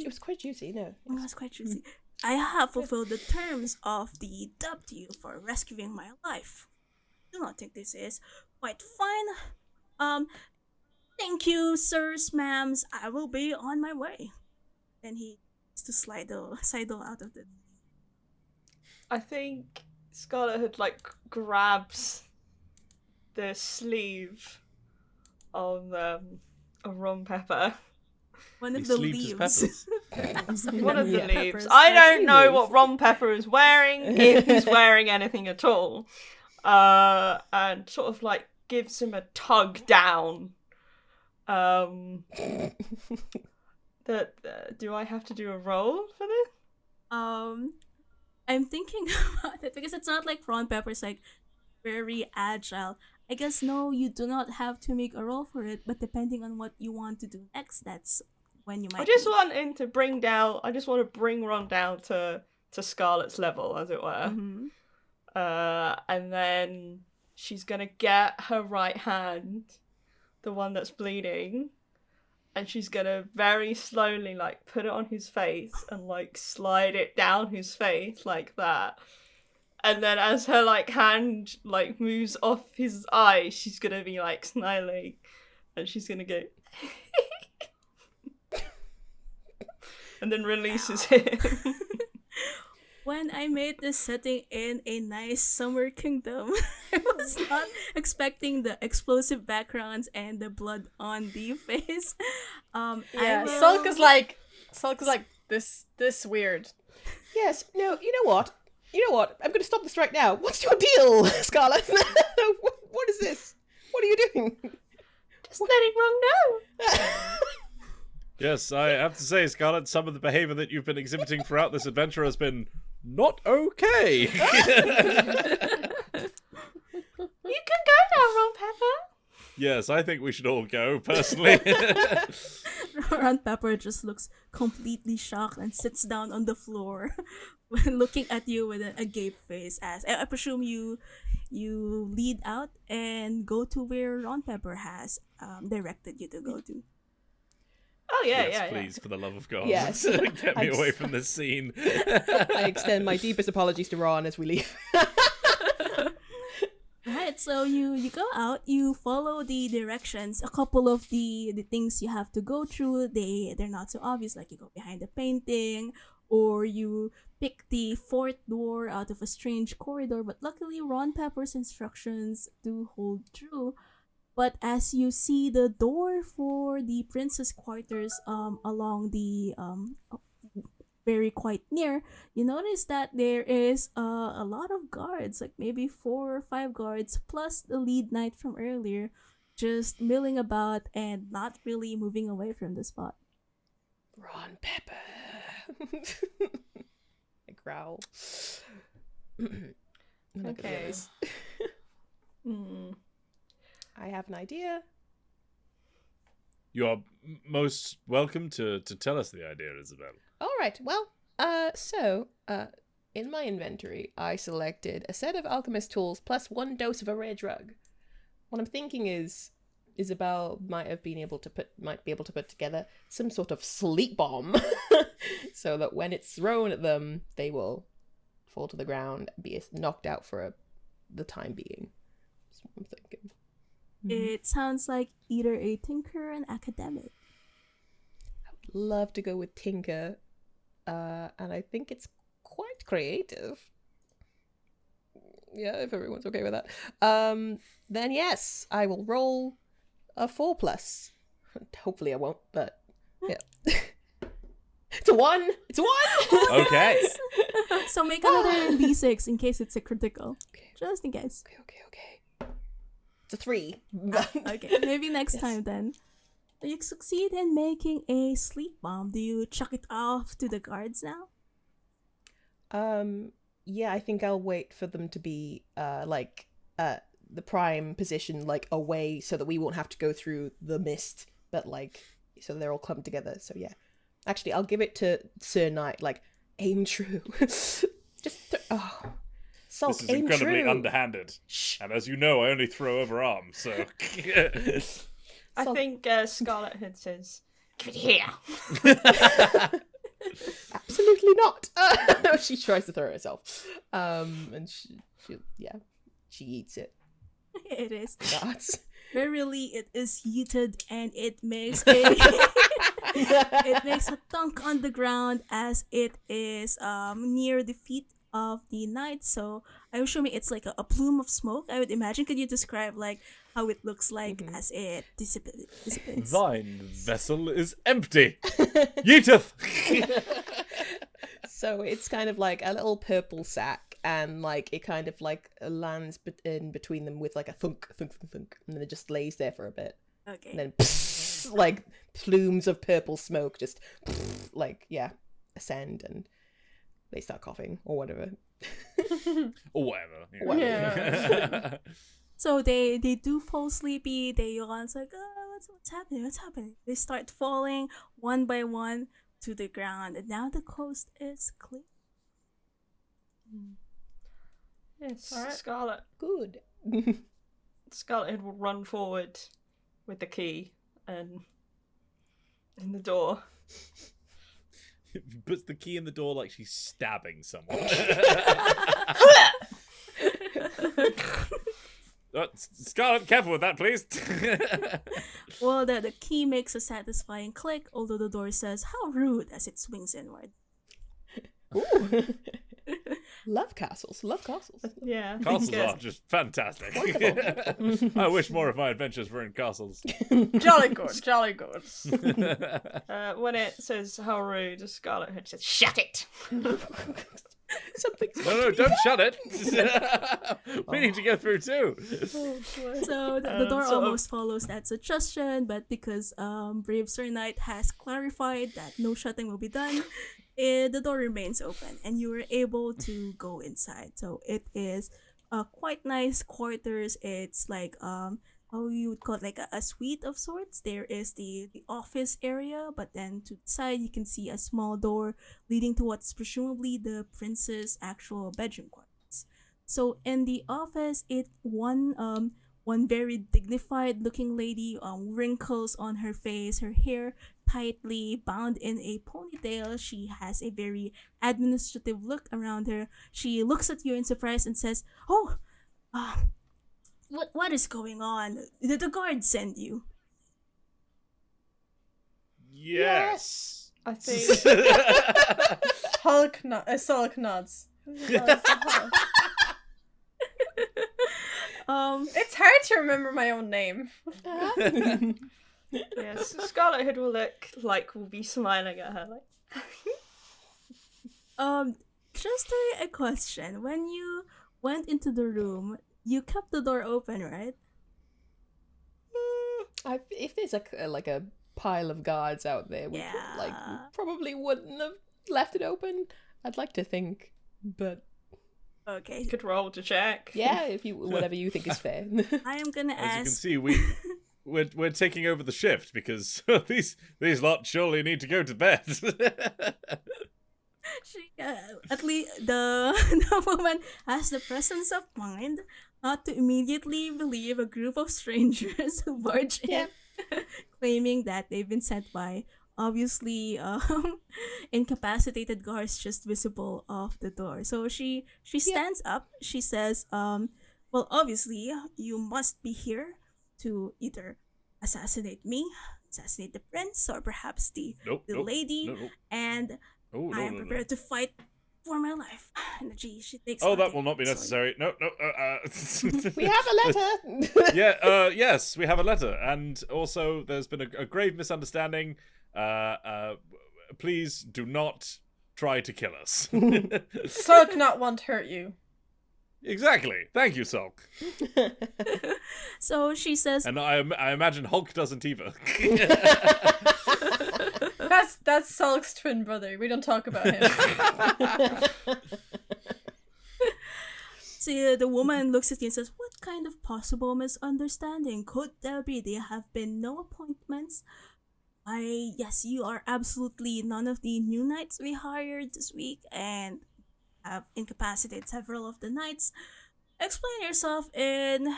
was quite juicy, no. it was quite juicy. I have fulfilled the terms of the W for rescuing my life. Do not think this is quite fine. Thank you, sirs, ma'ams. I will be on my way. Then he needs to sidle out of the. I think Scarlet Hood grabs the sleeve of Ron Pepper. One of He the sleeved his leaves. One of the Yeah. leaves. Peppers. I don't know Leaves. what Ron Pepper is wearing, if he's wearing anything at all. And sort of gives him a tug down. Do I have to do a roll for this? I'm thinking about it because it's not like Ron Pepper's very agile. I guess no, you do not have to make a roll for it, but depending on what you want to do next, that's when you might. I just want to bring Ron down to Scarlet's level, as it were. Mm-hmm. And then she's gonna get her right hand, the one that's bleeding, and she's gonna very slowly put it on his face and slide it down his face like that. And then as her hand moves off his eye, she's gonna be smiling, and she's gonna go and then releases him. When I made this setting in a nice summer kingdom, I was not expecting the explosive backgrounds and the blood on the face. Yeah, I will... Sulk is like this weird. Yes, no, you know what? I'm going to stop this right now. What's your deal, Scarlet? What is this? What are you doing? Just letting Ron know. Yes, I have to say, Scarlet, some of the behavior that you've been exhibiting throughout this adventure has been not okay. You can go now, Ron Pepper. Yes, I think we should all go, personally. Ron Pepper just looks completely shocked and sits down on the floor, looking at you with an agape face. As I presume you lead out and go to where Ron Pepper has directed you to go to. Oh yeah, Yes, yeah, please, for the love of God. Yes. Get me away from this scene. I extend my deepest apologies to Ron as we leave. Right, so you go out, you follow the directions. A couple of the things you have to go through, they're not so obvious, like you go behind the painting, or you pick the fourth door out of a strange corridor. But luckily, Ron Pepper's instructions do hold true. But as you see the door for the princess quarters along the very quite near, you notice that there is a lot of guards, like maybe 4 or 5 guards, plus the lead knight from earlier, just milling about and not really moving away from the spot. Ron Pepper. I growl. Look at Okay. this. Hmm. I have an idea. You are most welcome to tell us the idea, Isabel. All right. Well, in my inventory, I selected a set of alchemist tools plus 1 dose of a rare drug. What I'm thinking is Isabel might be able to put together some sort of sleep bomb, so that when it's thrown at them, they will fall to the ground and be knocked out for the time being. That's what I'm thinking. It sounds like either a tinker or an academic. Love to go with Tinker, and I think it's quite creative. Yeah, if everyone's okay with that. Then yes, I will roll a 4+. Hopefully I won't, but yeah. It's a 1! It's a 1! Okay. So make another d6 in case it's a critical. Okay. Just in case. Okay. It's a 3. Okay, maybe next Yes. time then. You succeed in making a sleep bomb. Do you chuck it off to the guards now? Yeah, I think I'll wait for them to be the prime position, like away, so that we won't have to go through the mist, but like so they're all clumped together. So yeah, actually, I'll give it to Sir Knight. Like, aim true. Sulk, This is aim incredibly true. underhanded. Shh. And as you know, I only throw over arms, so... I So- think Scarlet Hood says, "Give it here." Absolutely not. She tries to throw it herself, and she eats it. It is. That's Verily, it is heated and it makes a it makes a thunk on the ground as it is near the feet of the knight. So I'm assuming it's like a plume of smoke, I would imagine. Could you describe like how it looks like as it dissipates? Thine vessel is empty. Yeeteth! So it's kind of like a little purple sack, and like it kind of like lands in between them with like a thunk, thunk, thunk, thunk, and then it just lays there for a bit, Okay. and then like plumes of purple smoke just ascend, and they start coughing or whatever. Or whatever. Whatever. Yeah. So they do fall sleepy. They yawn's like, oh, what's happening? What's happening? They start falling one by one to the ground, and now the coast is clear. Yes, Alright. Scarlet. Good. Scarlet Hood will run forward with the key and in the door. Puts the key in the door like she's stabbing someone. Scarlet, careful with that, please. Well, the key makes a satisfying click, although the door says, how rude, as it swings inward. Ooh. Love castles. Love castles. Yeah. I Castles think, are just fantastic. Wonderful. I wish more of my adventures were in castles. Jolly good, jolly good. when it says how rude, Scarlet Hood says, "Shut it." Something's No, don't shut it. We need to go through too. So the door sort of- almost follows that suggestion, but because Brave Sir Knight has clarified that no shutting will be done, the door remains open and you are able to go inside. So it is quite nice quarters. It's like how you would call it, like a suite of sorts. There is the office area, but then to the side you can see a small door leading to what's presumably the prince's actual bedroom quarters. So in the office, one very dignified looking lady, wrinkles on her face, her hair tightly bound in a ponytail. She has a very administrative look around her. She looks at you in surprise and says, "Oh, what is going on? Did the guard send you?" Yes. I think Sulk nods. Who the hell is the Hulk? It's hard to remember my own name. yes, Scarlet Hood will be smiling at her like. Just a question. When you went into the room, you kept the door open, right? If there's a pile of guards out there, we probably wouldn't have left it open. I'd like to think, but Okay. Could roll to check. yeah, if you whatever you think is fair. I am gonna As ask. you can see, we're taking over the shift because these lot surely need to go to bed. At least the woman has the presence of mind not to immediately believe a group of strangers who barge in, claiming that they've been sent by obviously incapacitated guards just visible off the door. So she stands up. She says, well, obviously you must be here to either assassinate me, assassinate the prince, or perhaps the lady, and I am prepared to fight for my life. And she takes. Oh, that will not be necessary. No. We have a letter. Yes, we have a letter, and also there's been a grave misunderstanding. Please do not try to kill us. Sulk not want to hurt you. Exactly. Thank you, Sulk. So she says, And I imagine Hulk doesn't either. That's Sulk's twin brother. We don't talk about him. see, the woman looks at you and says, "What kind of possible misunderstanding could there be? There have been no appointments. Yes, you are absolutely none of the new knights we hired this week and have incapacitated several of the knights. Explain yourself in..."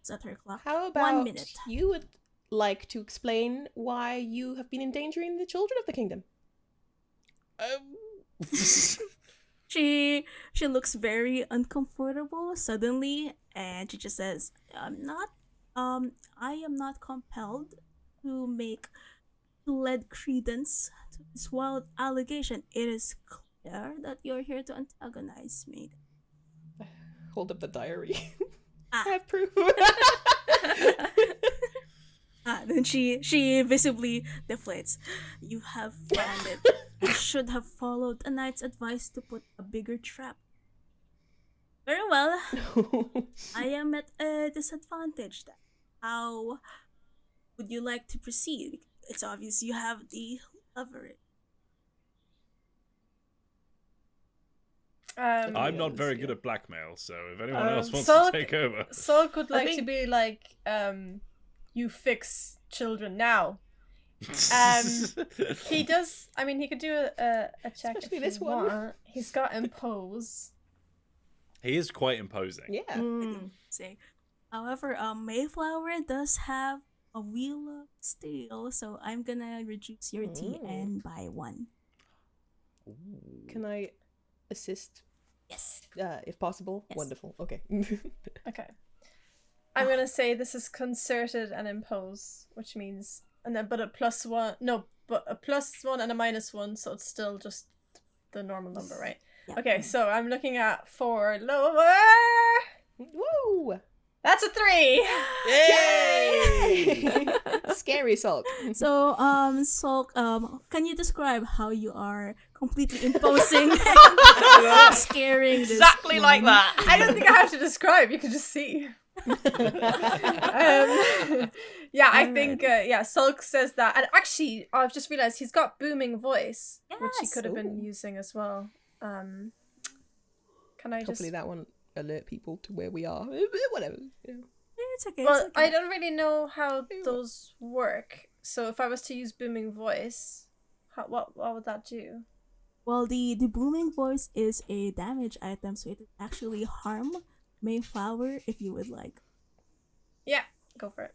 It's at her clock. How about 1 minute. you would like to explain why you have been endangering the children of the kingdom? She looks very uncomfortable suddenly, and she just says, I am not compelled to lend credence to this wild allegation. It is clear that you're here to antagonize me." Hold up the diary. Ah. I have proof. Then she visibly deflates. "You have found it. You should have followed a knight's advice to put a bigger trap." "Very well. I am at a disadvantage then. How would you like to proceed? It's obvious you have the leverage." I'm not very good at blackmail, so if anyone else wants Sulk- to take over. Sulk would like to be like, you fix children now. He does. I mean, he could do a check. Especially if this you one. want. He's got impose. He is quite imposing. Yeah. Say, however, Mayflower does have a wheel of steel, so I'm gonna reduce your TN by 1. Can I assist, Yes. if possible? Yes. Wonderful. Okay. Okay. I'm gonna say this is concerted and impose, which means but a +1. No, but a +1 and a -1, so it's still just the normal number, right? Yeah. Okay, so I'm looking at 4 lower. Woo! That's a 3. Yay! Scary Sulk. So, Sulk, can you describe how you are completely imposing and scaring this Exactly like woman? that. I don't think I have to describe. You can just see. I think Sulk says that, and actually I've just realized he's got booming voice, which he Yes. could have been Ooh. using as well. Can I just Hopefully that won't alert people to where we are. Whatever. You know. It's okay. well, it's okay. I don't really know how those work, so if I was to use booming voice, what would that do? Well, the booming voice is a damage item, so it would actually harm Mayflower if you would like. Yeah, go for it.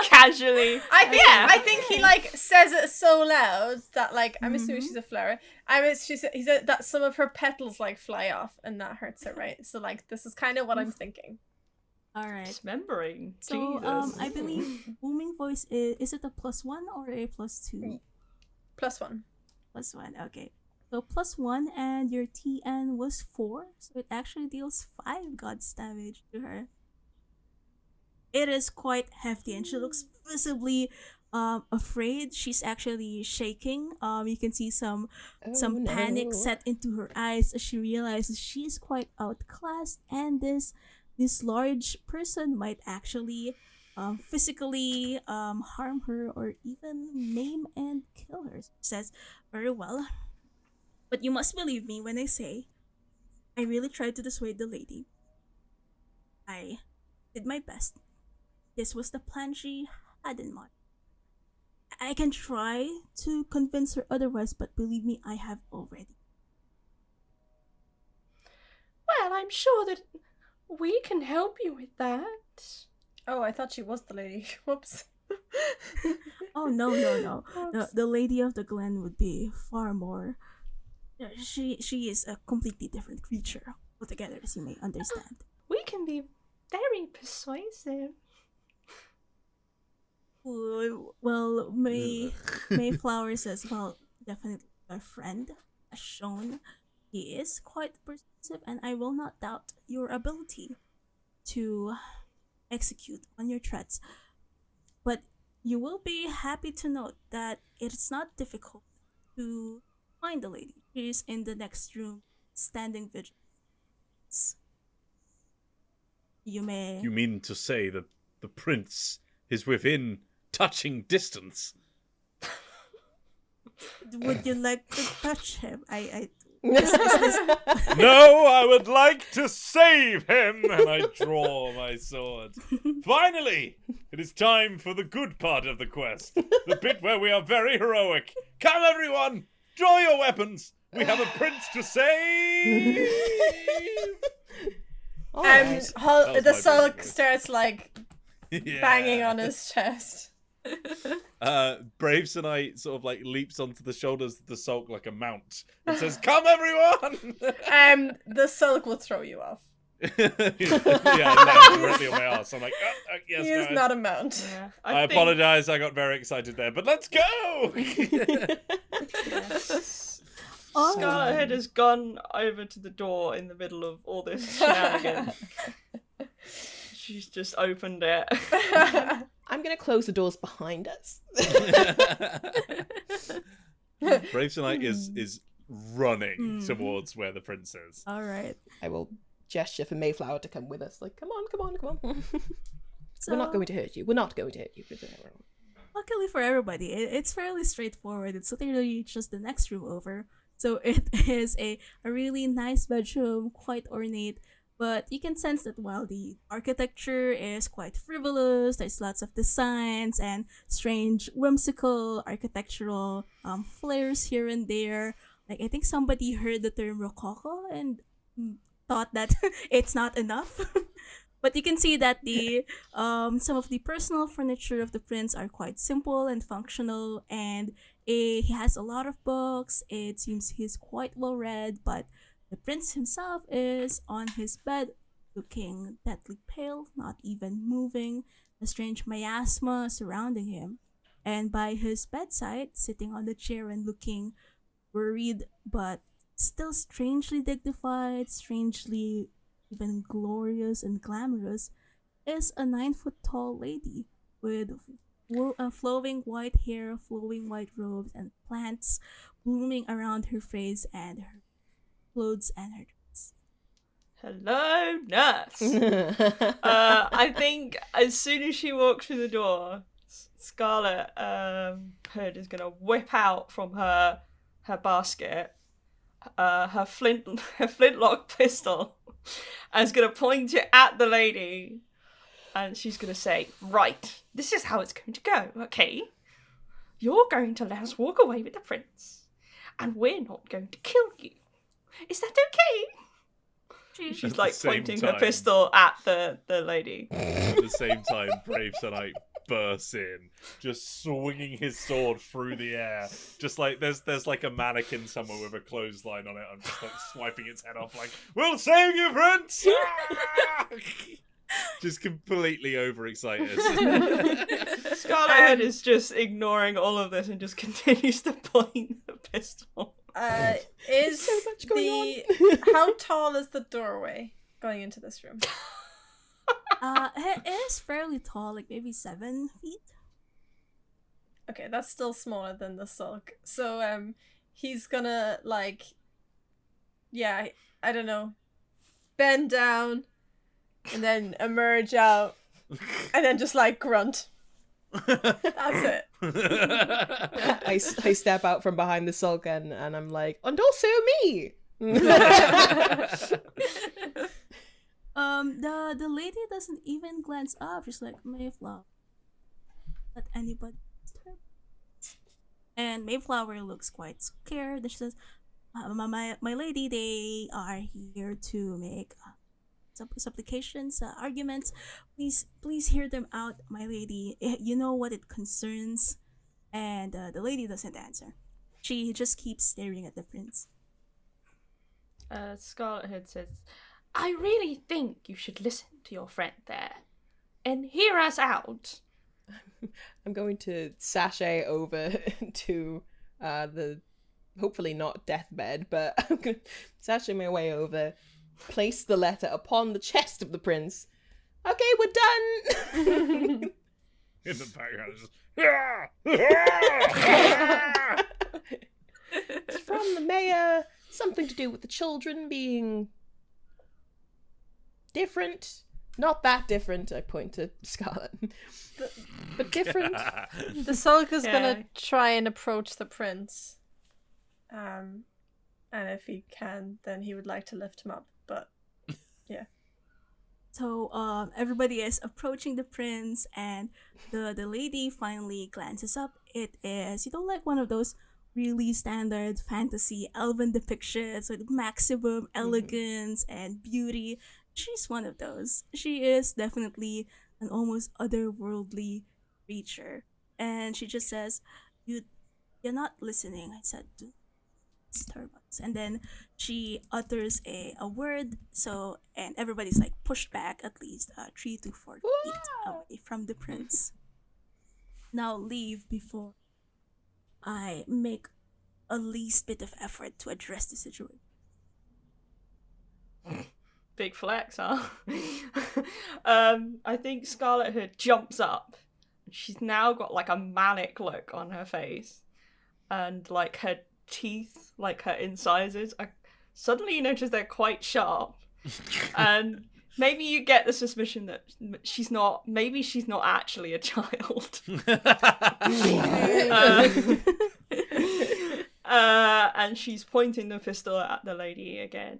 Casually. I think he like says it so loud that like I'm assuming she's a flower. He said that some of her petals like fly off and that hurts her, right? So like this is kind of what I'm thinking. All right. Dismembering. So, Jesus. I believe booming voice is it a +1 or a +2? +1. +1. Okay. So +1, and your TN was 4, so it actually deals 5 God's damage to her. It is quite hefty, and she looks visibly afraid. She's actually shaking. You can see some panic set into her eyes as she realizes she's quite outclassed, and this large person might actually physically harm her or even maim and kill her. She says, "Very well, but you must believe me when I say I really tried to dissuade the lady. I did my best. This was the plan she had in mind. I can try to convince her otherwise, but believe me, I have already." Well, I'm sure that we can help you with that. Oh, I thought she was the lady. Whoops. Oh, no. The Lady of the Glen would be far more... She is a completely different creature altogether, as you may understand. We can be very persuasive. Well, Mayflower says, well, definitely a friend has shown he is quite persuasive, and I will not doubt your ability to execute on your threats. But you will be happy to note that it is not difficult to find the lady. She is in the next room, standing vigilance. You mean to say that the prince is within touching distance? Would you like to touch him? No, I would like to save him! And I draw my sword. Finally! It is time for the good part of the quest. The bit where we are very heroic. Come, everyone! Draw your weapons! We have a prince to save! And was the my Sulk voice. starts like Yeah. banging on his chest. Braves and I sort of like leaps onto the shoulders of the sulk like a mount and says, "Come, everyone!" The Sulk will throw you off. Yeah, land directly on my ass. I'm like, yes, He is no. not a mount. Yeah, I apologize. I got very excited there, but let's go. Scarlet has gone over to the door in the middle of all this shenanigans. She's just opened it. I'm going to close the doors behind us. Braves and I is running towards where the prince is. All right. I will gesture for Mayflower to come with us. Like, come on. So, We're not going to hurt you. We're not going to hurt you. luckily for everybody, it's fairly straightforward. It's literally just the next room over. So it is a really nice bedroom, quite ornate. But you can sense that while the architecture is quite frivolous, there's lots of designs and strange, whimsical architectural flares here and there. Like, I think somebody heard the term rococo and thought that it's not enough. But you can see that the some of the personal furniture of the prince are quite simple and functional, and he has a lot of books. It seems he's quite well read, but the prince himself is on his bed, looking deathly pale, not even moving, a strange miasma surrounding him. And by his bedside, sitting on the chair and looking worried, but still strangely dignified, strangely even glorious and glamorous, is a 9-foot-tall lady with flowing white hair, flowing white robes, and plants blooming around her face and her clothes and her dress. Hello, nurse. I think as soon as she walks through the door, Scarlet Hood is gonna whip out from her basket her flintlock pistol, and is gonna point it at the lady, and she's gonna say, "Right, this is how it's going to go. Okay, you're going to let us walk away with the prince, and we're not going to kill you. Is that okay?" She's At like the same pointing her time- pistol at the lady. At the same time, Brave Sunlight bursts in, just swinging his sword through the air. Just like there's like a mannequin somewhere with a clothesline on it. I'm just like swiping its head off, like, "We'll save you, Prince!" Just completely overexcited. Scarlet Head is just ignoring all of this and just continues to point the pistol. Is So much going the how tall is the doorway going into this room? It is fairly tall, like maybe 7 feet. Okay, that's still smaller than the sulk. So he's gonna I don't know, bend down and then emerge out and then just grunt. That's it. I step out from behind the sulk and I'm like, and also me. The lady doesn't even glance up. She's like, Mayflower, let anybody disturb. And Mayflower looks quite scared. And she says, my lady, they are here to make supplications, arguments. Please hear them out, my lady. You know what it concerns. And the lady doesn't answer. She just keeps staring at the prince. Scarlet Head says, I really think you should listen to your friend there and hear us out. I'm going to sashay over to the hopefully not deathbed, but I'm going to sashay my way over, place the letter upon the chest of the prince. Okay, we're done. In the background, just It's from the mayor. Something to do with the children being different. Not that different, I point to Scarlet. But different. The sulk is Yeah. gonna try and approach the prince. And if he can, then he would like to lift him up. But So everybody is approaching the prince, and the lady finally glances up. It is, like one of those really standard fantasy elven depictions with maximum elegance and beauty. She's one of those. She is definitely an almost otherworldly creature. And she just says, You're not listening. I said, do disturb us. And then she utters a word, and everybody's pushed back at least 3 to 4 feet away from the prince. Now leave before I make a least bit of effort to address the situation. Big flex, huh? I think Scarlet Hood jumps up. She's now got a manic look on her face. And her teeth, her incisors, suddenly you notice they're quite sharp. And maybe you get the suspicion that she's not actually a child. And she's pointing the pistol at the lady again.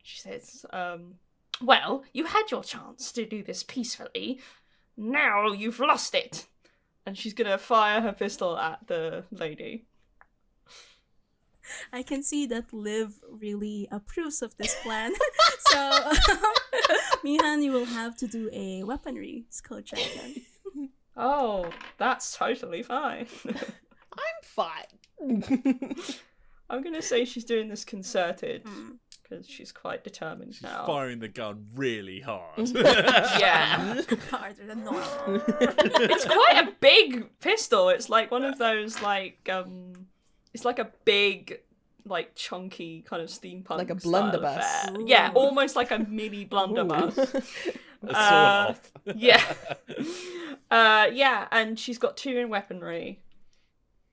She says, well, you had your chance to do this peacefully. Now you've lost it. And she's gonna fire her pistol at the lady. I can see that Liv really approves of this plan. So, Mihan, you will have to do a weaponry skill check then. Oh, that's totally fine. I'm fine. I'm gonna say she's doing this concerted, because she's quite determined she's now. firing the gun really hard. Yeah. Harder than normal. It's quite a big pistol. It's one of those it's a big chunky kind of steampunk Like a style blunderbuss. affair. Ooh. Yeah, almost like a mini blunderbuss. A sawed-off. Yeah. Yeah, and she's got 2 in weaponry.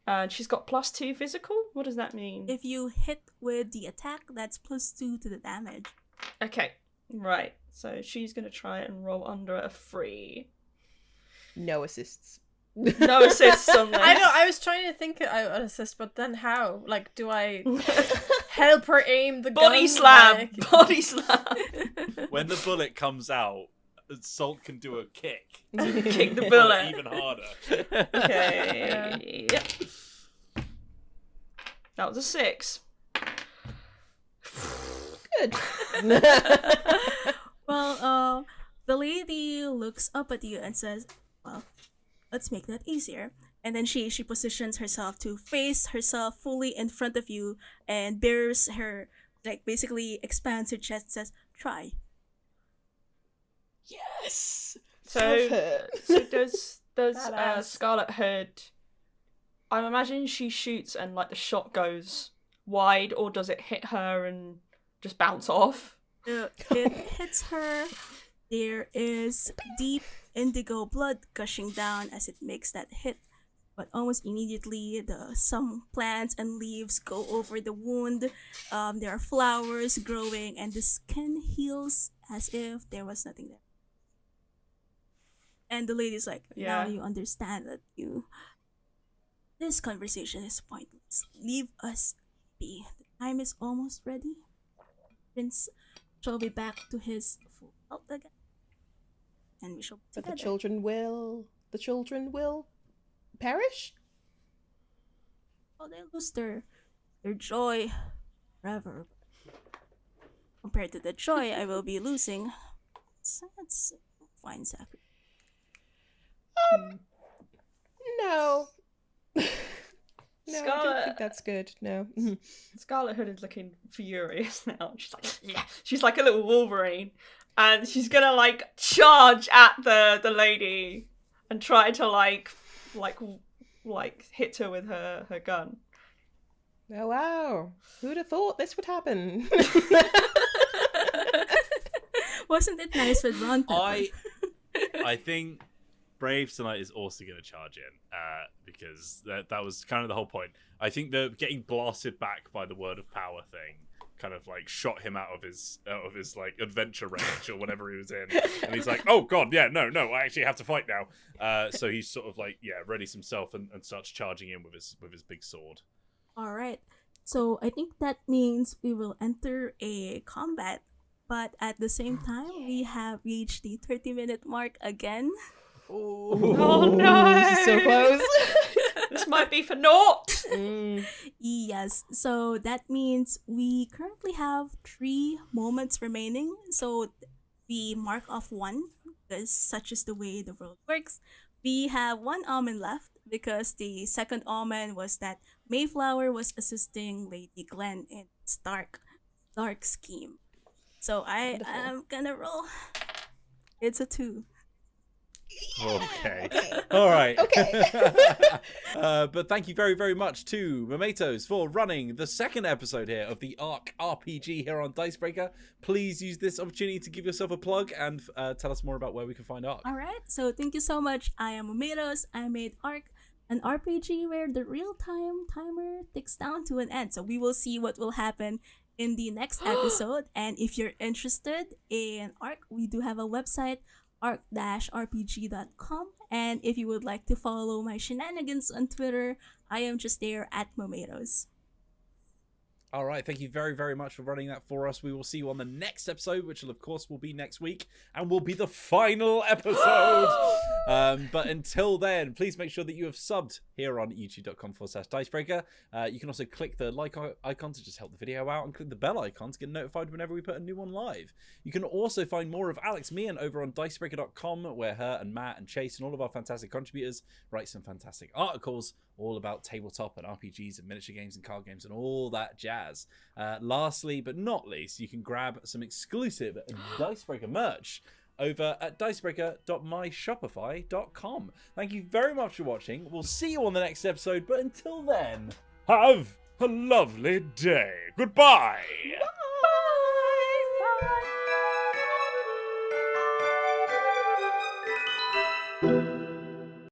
And she's got +2 physical? What does that mean? If you hit with the attack, that's +2 to the damage. Okay, right. So she's going to try and roll under a 3. No assists. No assists on this. I know. I was trying to think I would assist, but then how? Do I help her aim the Body gun? slam! Body slam! When the bullet comes out, Salt can do a kick. Kick the Or bullet. even harder. Okay. Yep. That was a 6. Good. Well, the lady looks up at you and says, well, let's make that easier. And then she positions herself to face herself fully in front of you and bears her, basically expands her chest and says, try. Yes. So, Self-hurt. so does Badass. Scarlet Hood? I'm imagining she shoots and like the shot goes wide, or does it hit her and just bounce off? It hits her. There is deep indigo blood gushing down as it makes that hit. But almost immediately, some plants and leaves go over the wound. There are flowers growing, and the skin heals as if there was nothing there. And the lady's like, now Yeah. you understand that this conversation is pointless. Leave us be. The time is almost ready. Prince shall be back to his full health again. And we shall be But together. the children will perish? Oh, they lose their joy forever. Compared to the joy I will be losing, it's a fine sacrifice. No. No, I don't Scarlet- think that's good. No. Scarlet Hood is looking furious now. She's like, yeah. She's like a little Wolverine, and she's gonna like charge at the lady and try to like hit her with her gun. Oh wow. Who'd have thought this would happen? Wasn't it nice with Ron Pepper? I think Braves tonight is also going to charge in because that was kind of the whole point. I think the getting blasted back by the word of power thing kind of like shot him out of his like adventure range or whatever he was in, and he's like, oh god, yeah, no, I actually have to fight now. So he's sort of like readies himself and starts charging in with his big sword. All right. So I think that means we will enter a combat. But at the same time, we have reached the 30-minute mark again. Oh no! This is so close. This might be for naught. Yes. So that means we currently have 3 moments remaining. So we mark off 1 because such is the way the world works. We have 1 almond left because the second almond was that Mayflower was assisting Lady Glenn in its dark scheme. So I Wonderful. am gonna roll. It's a 2. Okay. All right. Okay. But thank you very, very much to Momentos for running the second episode here of the Arc RPG here on Dicebreaker. Please use this opportunity to give yourself a plug and tell us more about where we can find Arc. All right. So thank you so much. I am Umeros. I made Arc, an RPG where the real-time timer ticks down to an end. So we will see what will happen in the next episode. And if you're interested in Arc, we do have a website, arc-rpg.com. And if you would like to follow my shenanigans on Twitter, I am just there at Momentos. All right, thank you very, very much for running that for us. We will see you on the next episode, which will, of course, will be next week, and will be the final episode. But until then, please make sure that you have subbed here on youtube.com/Dicebreaker. You can also click the like icon to just help the video out, and click the bell icon to get notified whenever we put a new one live. You can also find more of Alex Meehan over on Dicebreaker.com, where her and Matt and Chase and all of our fantastic contributors write some fantastic articles all about tabletop and RPGs and miniature games and card games and all that jazz. Lastly, but not least, you can grab some exclusive Dicebreaker merch over at dicebreaker.myshopify.com. Thank you very much for watching. We'll see you on the next episode, but until then, have a lovely day. Goodbye.